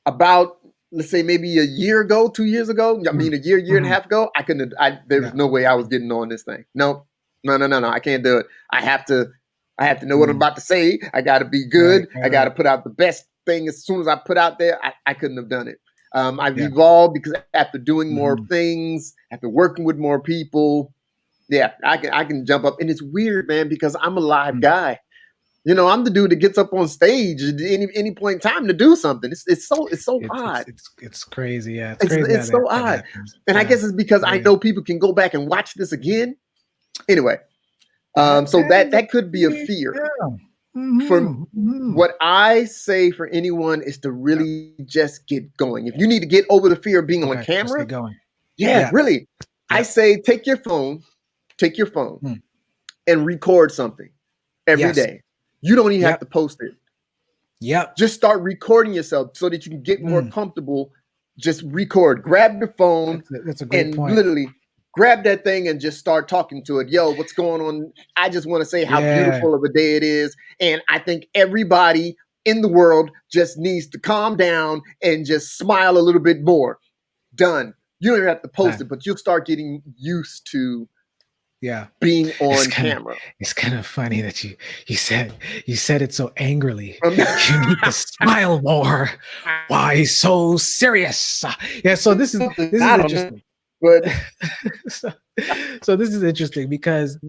About, let's say, maybe a year ago, 2 years ago. I mean, a year and a half ago. I couldn't. There was no way I was getting on this thing. No. I can't do it. I have to know what I'm about to say. I got to be good. I got to put out the best thing as soon as I put out there. I couldn't have done it. I've evolved because after doing more things, after working with more people, I can jump up. And it's weird, man, because I'm a live guy. I'm the dude that gets up on stage at any point in time to do something. It's so odd. It's crazy. Yeah, it's so odd. And I guess it's because I know people can go back and watch this again. Anyway, so that could be a fear. What I say for anyone is to really just get going. If you need to get over the fear of being on camera, just get going. Really. I say take your phone and record something every day. You don't even have to post it. Just start recording yourself so that you can get more comfortable. Just record. Grab your phone that's a great point. Literally grab that thing and just start talking to it. Yo, what's going on? I just want to say how beautiful of a day it is. And I think everybody in the world just needs to calm down and just smile a little bit more. Done. You don't even have to post it, but you'll start getting used to being on camera. It's kind of funny that you said it so angrily. You need to smile more. Why so serious? So this is interesting. But so this is interesting because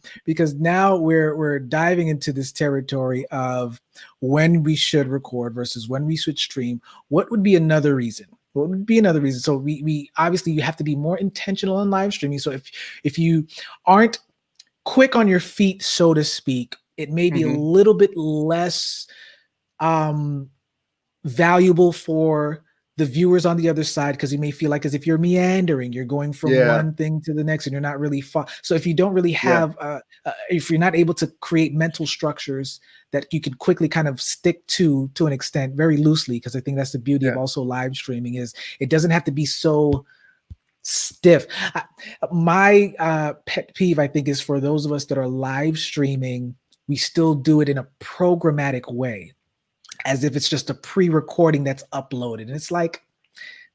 now we're diving into this territory of when we should record versus when we should stream. What would be another reason? What would be another reason? So we obviously you have to be more intentional in live streaming. So if you aren't quick on your feet, so to speak, it may be a little bit less valuable for the viewers on the other side, because you may feel like as if you're meandering, you're going from one thing to the next and you're not really so if you don't really have if you're not able to create mental structures that you can quickly kind of stick to an extent, very loosely, because I think that's the beauty of also live streaming, is it doesn't have to be so stiff. My pet peeve, I think, is for those of us that are live streaming, we still do it in a programmatic way, as if it's just a pre-recording that's uploaded. And it's like,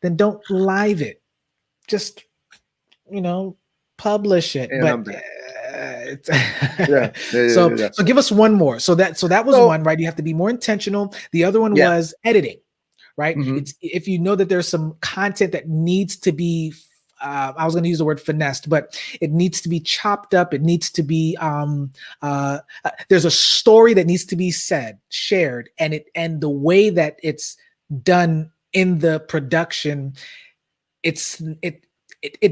then don't live it. Just, publish it. And I'm But back. yeah. Yeah. So give us one more. So that was one, right? You have to be more intentional. The other one was editing, right? Mm-hmm. It's if you know that there's some content that needs to be I was going to use the word finessed, but it needs to be chopped up. It needs to be there's a story that needs to be shared, and the way that it's done in the production, it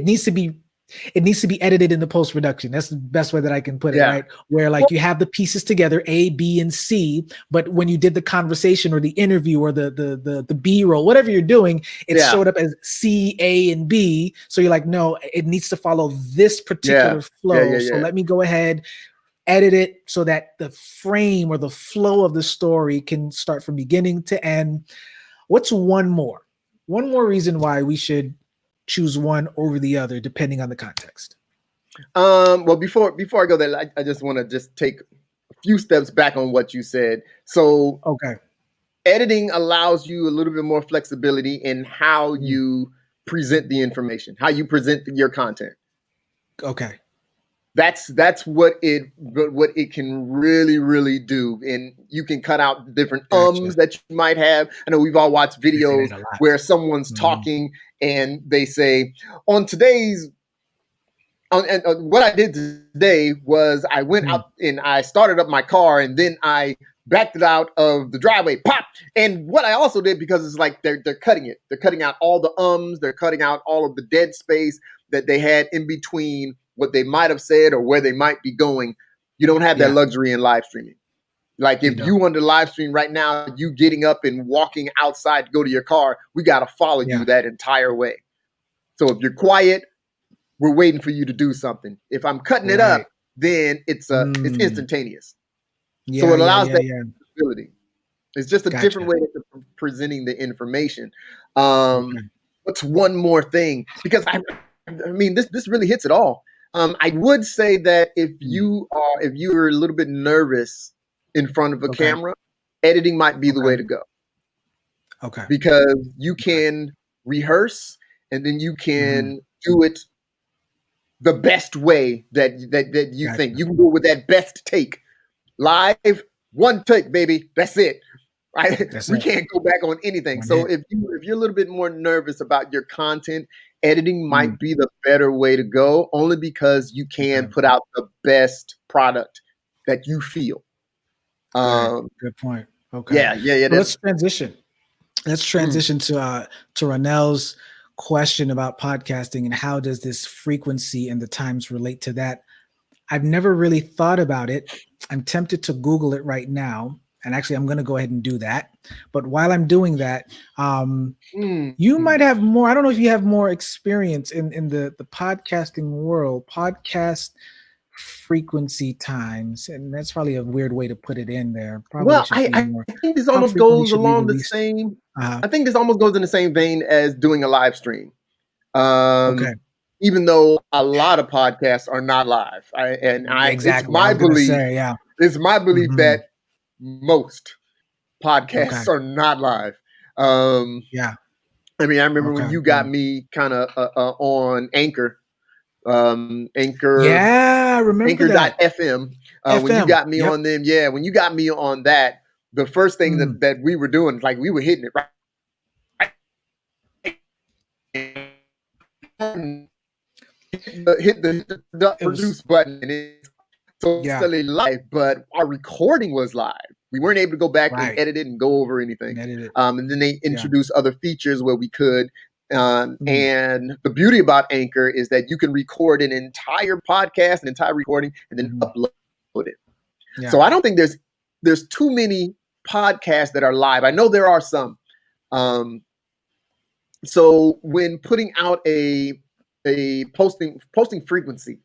needs to be edited in the post-production. That's the best way that I can put it, right? Where like you have the pieces together, A, B, and C, but when you did the conversation or the interview or the B-roll, whatever you're doing, it showed up as C, A, and B. So you're like, no, it needs to follow this particular flow. So let me go ahead, edit it so that the frame or the flow of the story can start from beginning to end. What's one more reason why we should choose one over the other depending on the context? Well, before I go there, I just want to just take a few steps back on what you said. So editing allows you a little bit more flexibility in how you present the information, how you present your content. Okay. That's what it can really do. And you can cut out different ums that you might have. I know we've all watched videos where someone's talking and they say, what I did today was I went out and I started up my car and then I backed it out of the driveway, pop. And what I also did, because it's like they're cutting it. They're cutting out all the ums. They're cutting out all of the dead space that they had in between what they might have said or where they might be going. You don't have that luxury in live streaming. Like if you on the live stream right now, you getting up and walking outside to go to your car, we got to follow you that entire way. So if you're quiet, we're waiting for you to do something. If I'm cutting it up, then it's instantaneous. So it allows that flexibility. It's just a different way of presenting the information. What's one more thing? Because I mean, this really hits it all. I would say that if you're a little bit nervous in front of a camera, editing might be the way to go. Okay. Because you can rehearse and then you can do it the best way that you think. You can go with that best take. Live, one take, baby. That's it. Right? We can't go back on anything. So if you're a little bit more nervous about your content, editing might be the better way to go, only because you can put out the best product that you feel. Good point. Okay. Yeah. Well, let's transition. Let's transition to Ronell's question about podcasting and how does this frequency and the times relate to that. I've never really thought about it. I'm tempted to Google it right now. And actually, I'm going to go ahead and do that. But while I'm doing that, you might have more. I don't know if you have more experience in the podcasting world, podcast frequency times. And that's probably a weird way to put it in there. Probably I think this almost goes along the same. I think this almost goes in the same vein as doing a live stream. Even though a lot of podcasts are not live. It's my belief. It's my belief that most podcasts are not live. I mean, I remember when you got me kind of on Anchor. Anchor. Yeah, I remember that. Anchor.fm. When you got me on them, when you got me on that, the first thing that we were doing, like we were hitting it right. Hit the produce button, and it's totally live, but our recording was live. We weren't able to go back and edit it and go over anything. And then they introduced other features where we could. And the beauty about Anchor is that you can record an entire podcast, an entire recording, and then upload it. So I don't think there's too many podcasts that are live. I know there are some. So when putting out a posting frequency,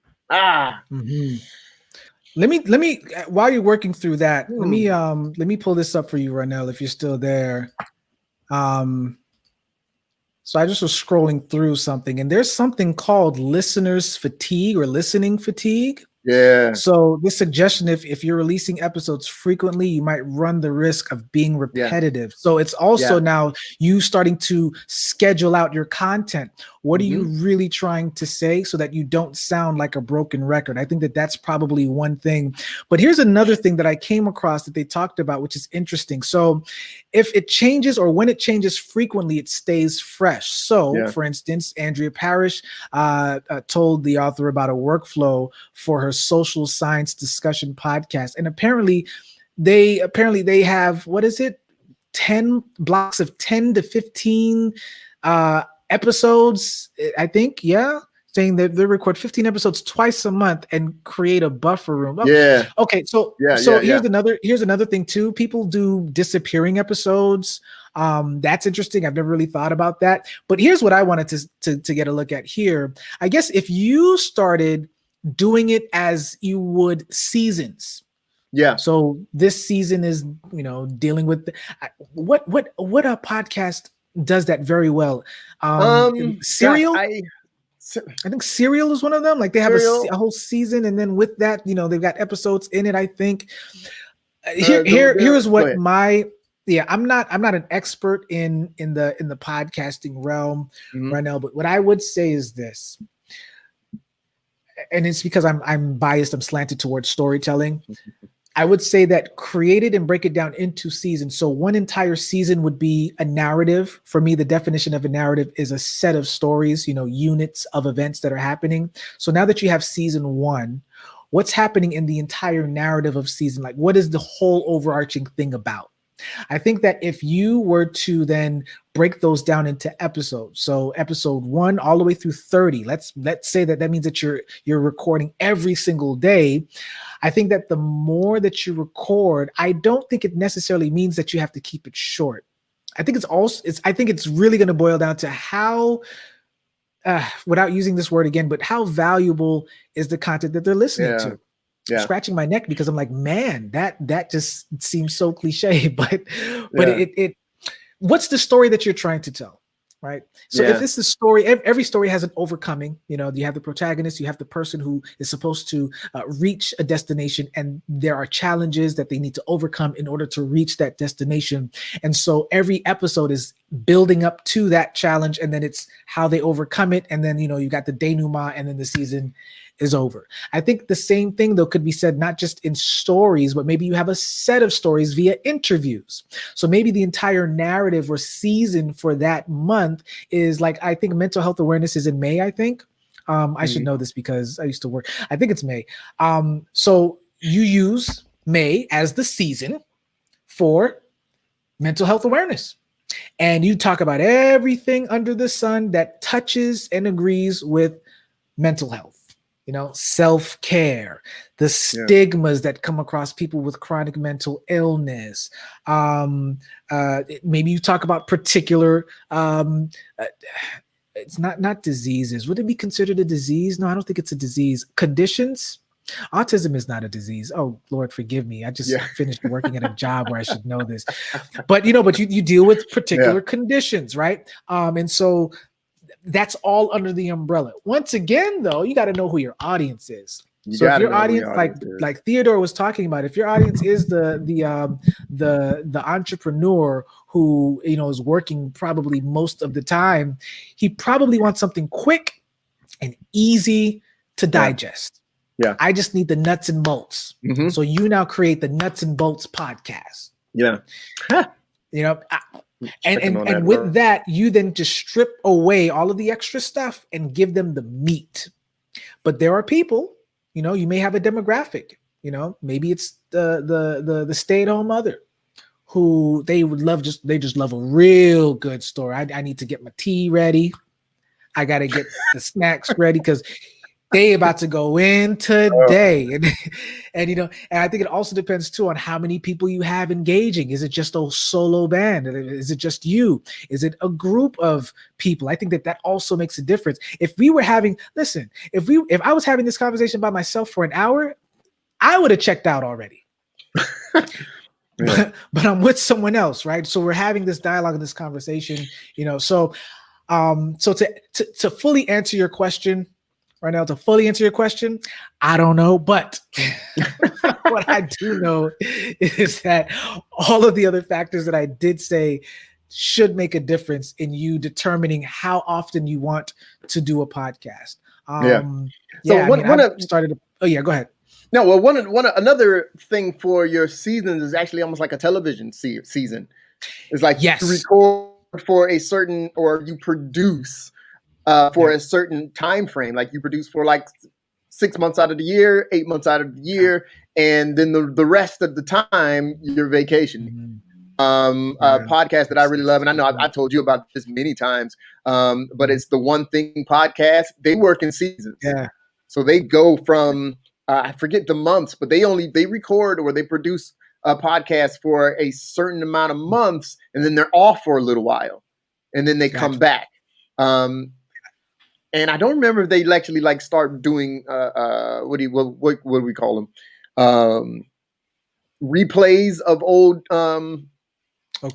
let me while you're working through that, let me pull this up for you, Ronell, if you're still there. So I just was scrolling through something, and there's something called listeners fatigue or listening fatigue. Yeah. So this suggestion, if you're releasing episodes frequently, you might run the risk of being Yes. repetitive. So it's also Yeah. now you starting to schedule out your content. What are you really trying to say so that you don't sound like a broken record? I think that that's probably one thing. But here's another thing that I came across that they talked about, which is interesting. So if it changes or when it changes frequently, it stays fresh. So for instance, Andrea Parrish told the author about a workflow for her social science discussion podcast. And apparently they have, what is it? 10 blocks of 10 to 15 episodes, I think. Yeah. Saying that they record 15 episodes twice a month and create a buffer room. Oh, Yeah. okay. So here's another thing too. People do disappearing episodes. That's interesting. I've never really thought about that. But here's what I wanted to get a look at here. I guess if you started doing it as you would seasons. Yeah. So this season is, dealing with what a podcast does that very well. Serial. Gosh, I think Serial is one of them. Like they have a whole season, and then with that, they've got episodes in it. I think here's what I'm not an expert in the podcasting realm right now, but what I would say is this, and it's because I'm biased, I'm slanted towards storytelling. I would say that create it and break it down into seasons. So one entire season would be a narrative. For me, the definition of a narrative is a set of stories, units of events that are happening. So now that you have season one, what's happening in the entire narrative of season? Like, what is the whole overarching thing about? I think that if you were to then break those down into episodes, so episode 1 all the way through 30, let's say that means that you're recording every single day. I think that the more that you record, I don't think it necessarily means that you have to keep it short. I think it's really going to boil down to how, without using this word again, but how valuable is the content that they're listening to. Yeah. Scratching my neck because I'm like, man, that just seems so cliche, but it what's the story that you're trying to tell, right? So if it's the story, every story has an overcoming. You have the protagonist, you have the person who is supposed to reach a destination, and there are challenges that they need to overcome in order to reach that destination. And so every episode is building up to that challenge, and then it's how they overcome it, and then you got the denouement, and then the season is over. I think the same thing though could be said not just in stories, but maybe you have a set of stories via interviews. So maybe the entire narrative or season for that month is like, I think mental health awareness is in May, I think. I should know this because I used to work. I think it's May. So you use May as the season for mental health awareness. And you talk about everything under the sun that touches and agrees with mental health. Self-care, the stigmas that come across people with chronic mental illness. Maybe you talk about particular, it's not diseases. Would it be considered a disease? No, I don't think it's a disease. Conditions. Autism is not a disease. Oh, Lord, forgive me. I just finished working at a job where I should know this. But you deal with particular conditions, right? And so that's all under the umbrella. Once again, though, you got to know who your audience is. So if your audience, like Theodore was talking about, if your audience is the entrepreneur who is working probably most of the time, he probably wants something quick and easy to digest. Yeah, I just need the nuts and bolts. So you now create the nuts and bolts podcast. Yeah, And with that, you then just strip away all of the extra stuff and give them the meat. But there are people, you may have a demographic, maybe it's the stay-at-home mother who they just love a real good story. I need to get my tea ready. I got to get the snacks ready because they about to go in today. And I think it also depends too on how many people you have engaging. Is it just a solo band? Is it just you? Is it a group of people? I think that also makes a difference. If I was having this conversation by myself for an hour, I would have checked out already. But I'm with someone else, right? So we're having this dialogue and this conversation, so So to fully answer your question right now, I don't know, but what I do know is that all of the other factors that I did say should make a difference in you determining how often you want to do a podcast. Yeah. So Yeah, I mean, I've started. Oh yeah, go ahead. No, well, another thing for your seasons is actually almost like a television season. It's like you Yes. record for a certain, or you produce for a certain time frame. Like you produce for like 6 months out of the year, 8 months out of the year, and then the rest of the time you're vacationing. A podcast that I really love, and I know I've told you about this many times, but it's the One Thing podcast. They work in seasons. Yeah. So they go from I forget the months, but they record or they produce a podcast for a certain amount of months, and then they're off for a little while, and then they come back. And I don't remember if they actually like start doing what do we call them? Replays of old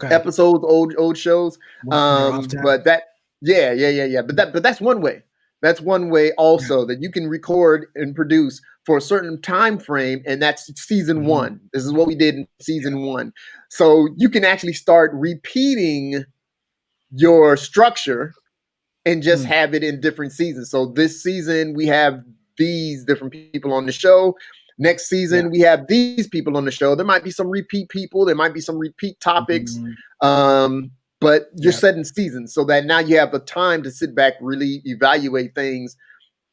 episodes, old shows. But that But that's one way. That's one way also that you can record and produce for a certain time frame, and that's season one. This is what we did in season one. So you can actually start repeating your structure and just have it in different seasons. So this season we have these different people on the show. Next season we have these people on the show. There might be some repeat people. There might be some repeat topics. But you're setting seasons so that now you have the time to sit back, really evaluate things,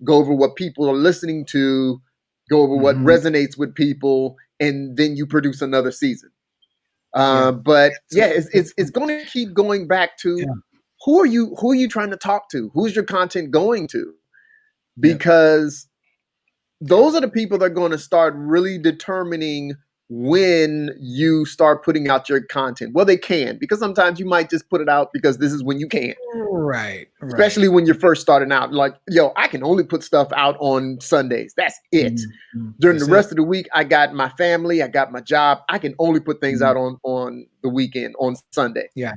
go over what people are listening to, go over what resonates with people, and then you produce another season. But it's going to keep going back to who are you trying to talk to? Who's your content going to? Because those are the people that are going to start really determining when you start putting out your content. Well, they can, because sometimes you might just put it out because this is when you can. Right. Especially when you're first starting out. Like, yo, I can only put stuff out on Sundays. That's it. During the rest of the week, I got my family, I got my job. I can only put things out on the weekend, on Sunday. Yeah.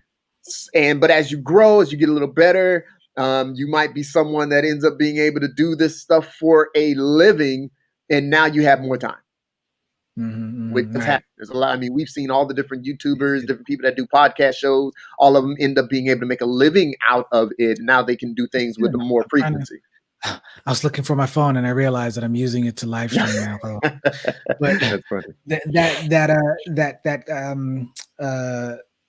But as you grow, as you get a little better, you might be someone that ends up being able to do this stuff for a living, and now you have more time. There's a lot. I mean, we've seen all the different YouTubers, different people that do podcast shows. All of them end up being able to make a living out of it. Now they can do things with more frequency. I was looking for my phone and I realized that I'm using it to live stream now. But that's funny. That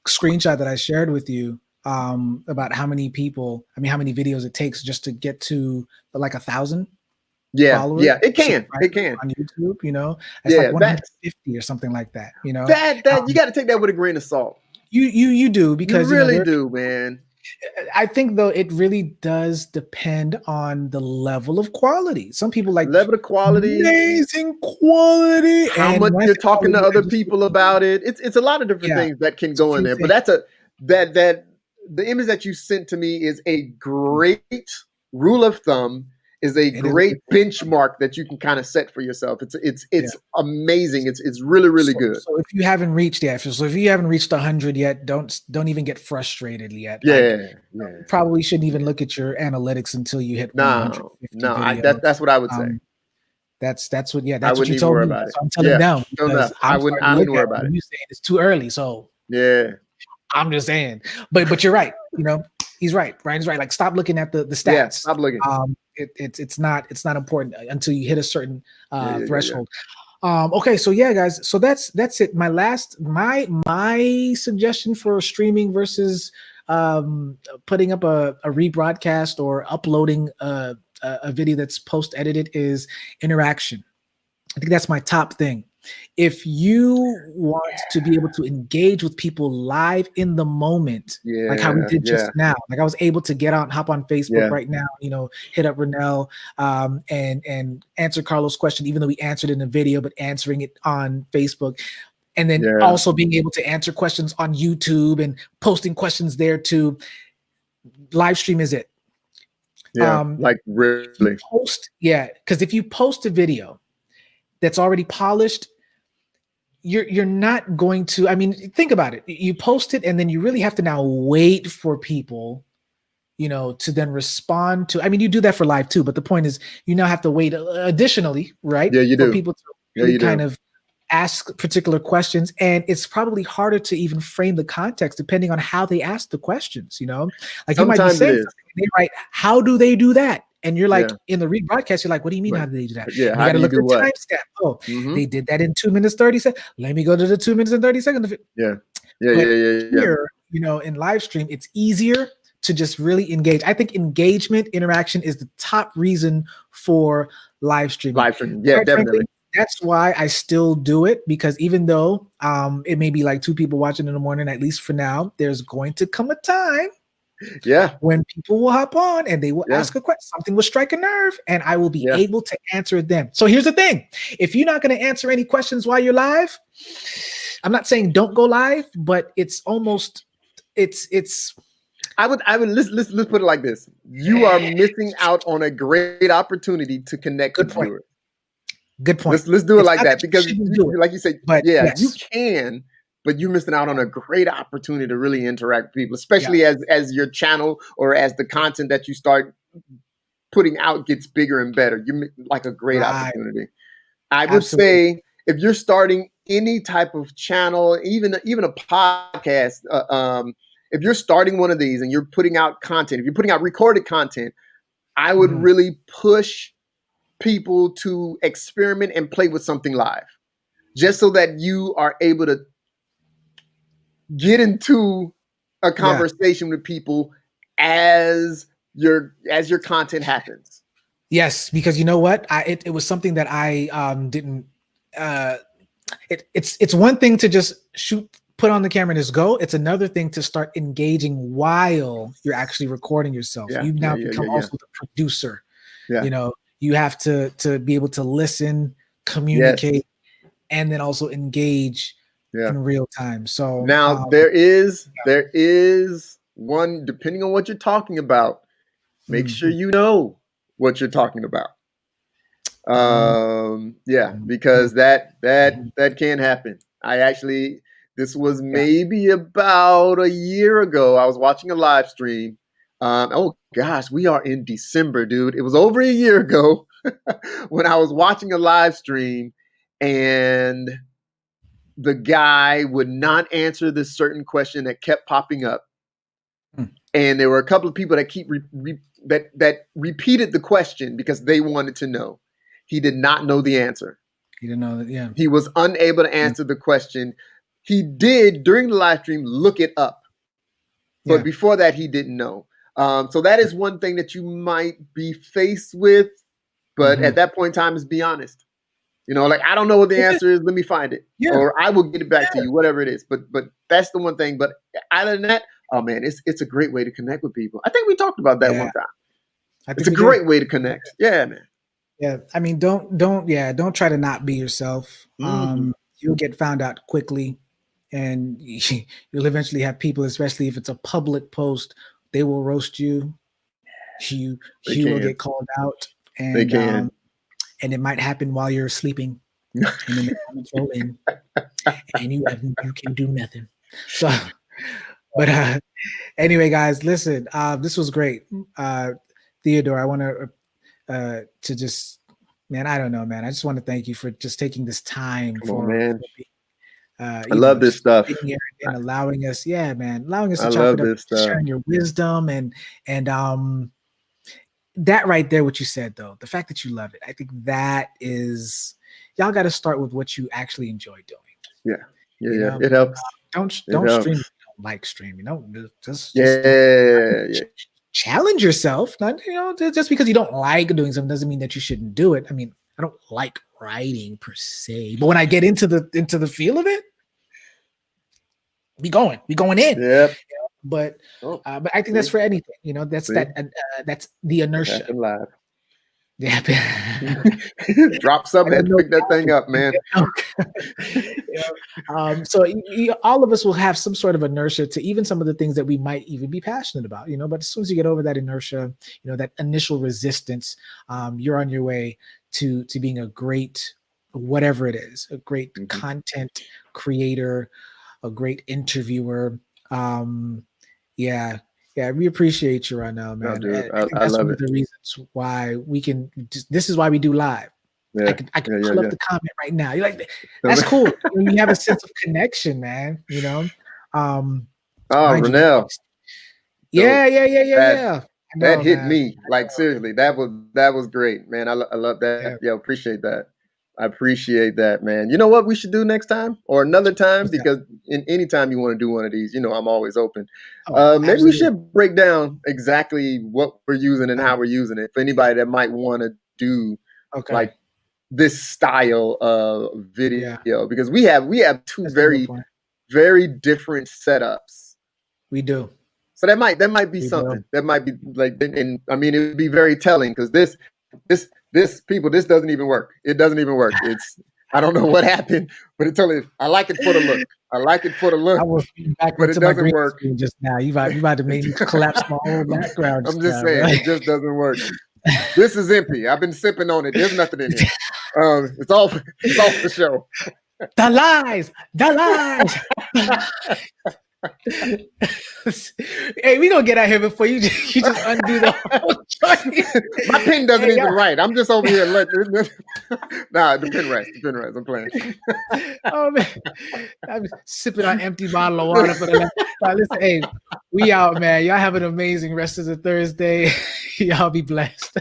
screenshot that I shared with you about how many videos it takes just to get to like 1,000. Followers, it can on YouTube, it's like 150 or something like that. That you got to take that with a grain of salt. You do, because you really do, man. I think though it really does depend on the level of quality. Some people like level of quality, amazing quality, how much you're talking to other people about it. It's a lot of different things that can go in there. But that's that the image that you sent to me is a great rule of thumb. Is a great benchmark that you can kind of set for yourself. It's amazing. It's really, really good. So if you haven't reached 100 yet, don't even get frustrated yet. Probably shouldn't even look at your analytics until you hit 150 videos. That's what I would say. That's what you told me. So I'm telling them. I wouldn't worry about it. You saying it's too early, so I'm just saying. But you're right. He's right. Brian's right. Like, stop looking at the stats. Yeah, stop looking. It's not important until you hit a certain threshold. Okay, so guys, so that's it. My suggestion for streaming versus putting up a rebroadcast or uploading a video that's post edited is interaction. I think that's my top thing. If you want to be able to engage with people live in the moment, like how we did just now, like I was able to hop on Facebook right now, hit up Renell and answer Carlos' question, even though we answered it in a video, but answering it on Facebook. And then also being able to answer questions on YouTube and posting questions there too. Live stream is it. Like really. Because if you post a video that's already polished, you're not going to, think about it. You post it and then you really have to now wait for people to then respond to. I mean, you do that for live too, but the point is you now have to wait additionally, right? Yeah, you For do. people to Yeah, really you kind do. of ask particular questions. And it's probably harder to even frame the context depending on how they ask the questions, like you might be Sometimes it saying is. something and they write, how do they do that? And you're like, Yeah. in the rebroadcast, you're like, what do you mean? But How do they do that? yeah, And you how got to do you look at do the what? timestamp. Oh, Mm-hmm. they did that in 2 minutes, 30 seconds. Let me go to the 2 minutes and 30 seconds. Yeah. Yeah, But yeah. here, in live stream, it's easier to just really engage. I think engagement, interaction is the top reason for live streaming. Live streaming. Yeah, Quite definitely. frankly, that's why I still do it, because even though it may be like 2 people watching in the morning, at least for now, there's going to come a time Yeah. when people will hop on and they will Yeah. ask a question. Something will strike a nerve and I will be Yeah. able to answer it then. So here's the thing. If you're not going to answer any questions while you're live, I'm not saying don't go live, but it's I would let's put it like this. You are missing out on a great opportunity to connect good with point. viewers. Good point. Let's do it It's like not that you because shouldn't do it, like you say, but yeah, yes. you can, but you're missing out on a great opportunity to really interact with people, Yeah. especially as your channel or as the content that you start putting out gets bigger and better. You like a great Right. opportunity. I would Absolutely. say if you're starting any type of channel, even a podcast, if you're starting one of these and you're putting out content, if you're putting out recorded content, I would Mhm. really push people to experiment and play with something live, just so that you are able to get into a Yeah. conversation with people as your content happens. Yes, because you know what? It was something that I didn't it's one thing to just put on the camera and just go. It's another thing to start engaging while you're actually recording yourself. Yeah, You now yeah, become yeah. also the producer. Yeah. You have to be able to listen, communicate, and then also engage in real time. So now there is one, depending on what you're talking about, make sure you know what you're talking about. Because that can happen. This was maybe about a year ago. I was watching a live stream. Oh gosh, we are in December, dude. It was over a year ago when I was watching a live stream and the guy would not answer this certain question that kept popping up. And there were a couple of people that that repeated the question because they wanted to know. He did not know the answer. He didn't know that. Yeah. He was unable to answer the question. He did during the live stream look it up, but before that he didn't know. So that is one thing that you might be faced with, but at that point in time, is be honest. Like, I don't know what the answer is. Let me find it, or I will get it back to you, whatever it is. But that's the one thing. But other than that, oh man, it's a great way to connect with people. I think we talked about that one time. It's a great way to connect. Yeah, man. Yeah, I mean, don't try to not be yourself. You'll get found out quickly, and you'll eventually have people, especially if it's a public post, they will roast you. You will get called out, and and it might happen while you're sleeping, and then the comments roll in, and you can do nothing. So, but anyway, guys, listen, this was great. Theodore, I want to just, man, I don't know, man. I just want to thank you for just taking this time I love this stuff and allowing us, allowing us to I chop love it up, this stuff. sharing your wisdom and that right there, what you said though, the fact that you love it, I think that is, y'all got to start with what you actually enjoy doing. Yeah. It helps. Don't stream if you don't like streaming. Just challenge yourself. Not just because you don't like doing something doesn't mean that you shouldn't do it. I mean, I don't like writing per se, but when I get into the feel of it, we going in. Yep. But I think that's for anything. That's the inertia. Yeah. Drop something and pick that thing up, man. So all of us will have some sort of inertia to even some of the things that we might even be passionate about, but as soon as you get over that inertia, that initial resistance, you're on your way to being a great, whatever it is, a great content creator, a great interviewer. Yeah, we appreciate you right now, No, man. dude, I think I that's love one of it. the reasons why we can. This is why we do live. Yeah, I can yeah, pull up yeah, the comment right now. You're like, yeah. that's cool. When you have a sense of connection, man. You know, Oh, mind you, Renell, yeah, dope. yeah, yeah, yeah, That yeah. I that know, hit man. me. Like seriously, that was great, man. I love Yeah, that. Yo, appreciate that. I appreciate that, man. You know what we should do next time or another time? what's that? Because in any time you want to do one of these, I'm always open. Oh, Maybe we absolutely. should break down exactly what we're using and Uh, how we're using it for anybody that might want to do okay. like this style of Yeah, video because we have two that's a good very point. very different setups. We do. So that might be We do. something. That might be like, and I mean, it would be very telling because this people, this doesn't even work. It doesn't even work. It's I don't know what happened, but it's totally. I like it for the look. I like it for the I look, was back but it into my doesn't green work. screen just now. You about to make me collapse my whole background I'm just just now, bro. saying, it just doesn't work. This is empty. I've been sipping on it. There's nothing in here. It's all for show. The lies, the lies. Hey, we gonna get out here before you just undo the whole choice. My pen doesn't Hey, even write. I'm just over here. Nah, the pen rests. The pen rests. I'm playing. oh man, I'm sipping on empty bottle of water for the last. Listen, hey, we out, man. Y'all have an amazing rest of the Thursday. Y'all be blessed.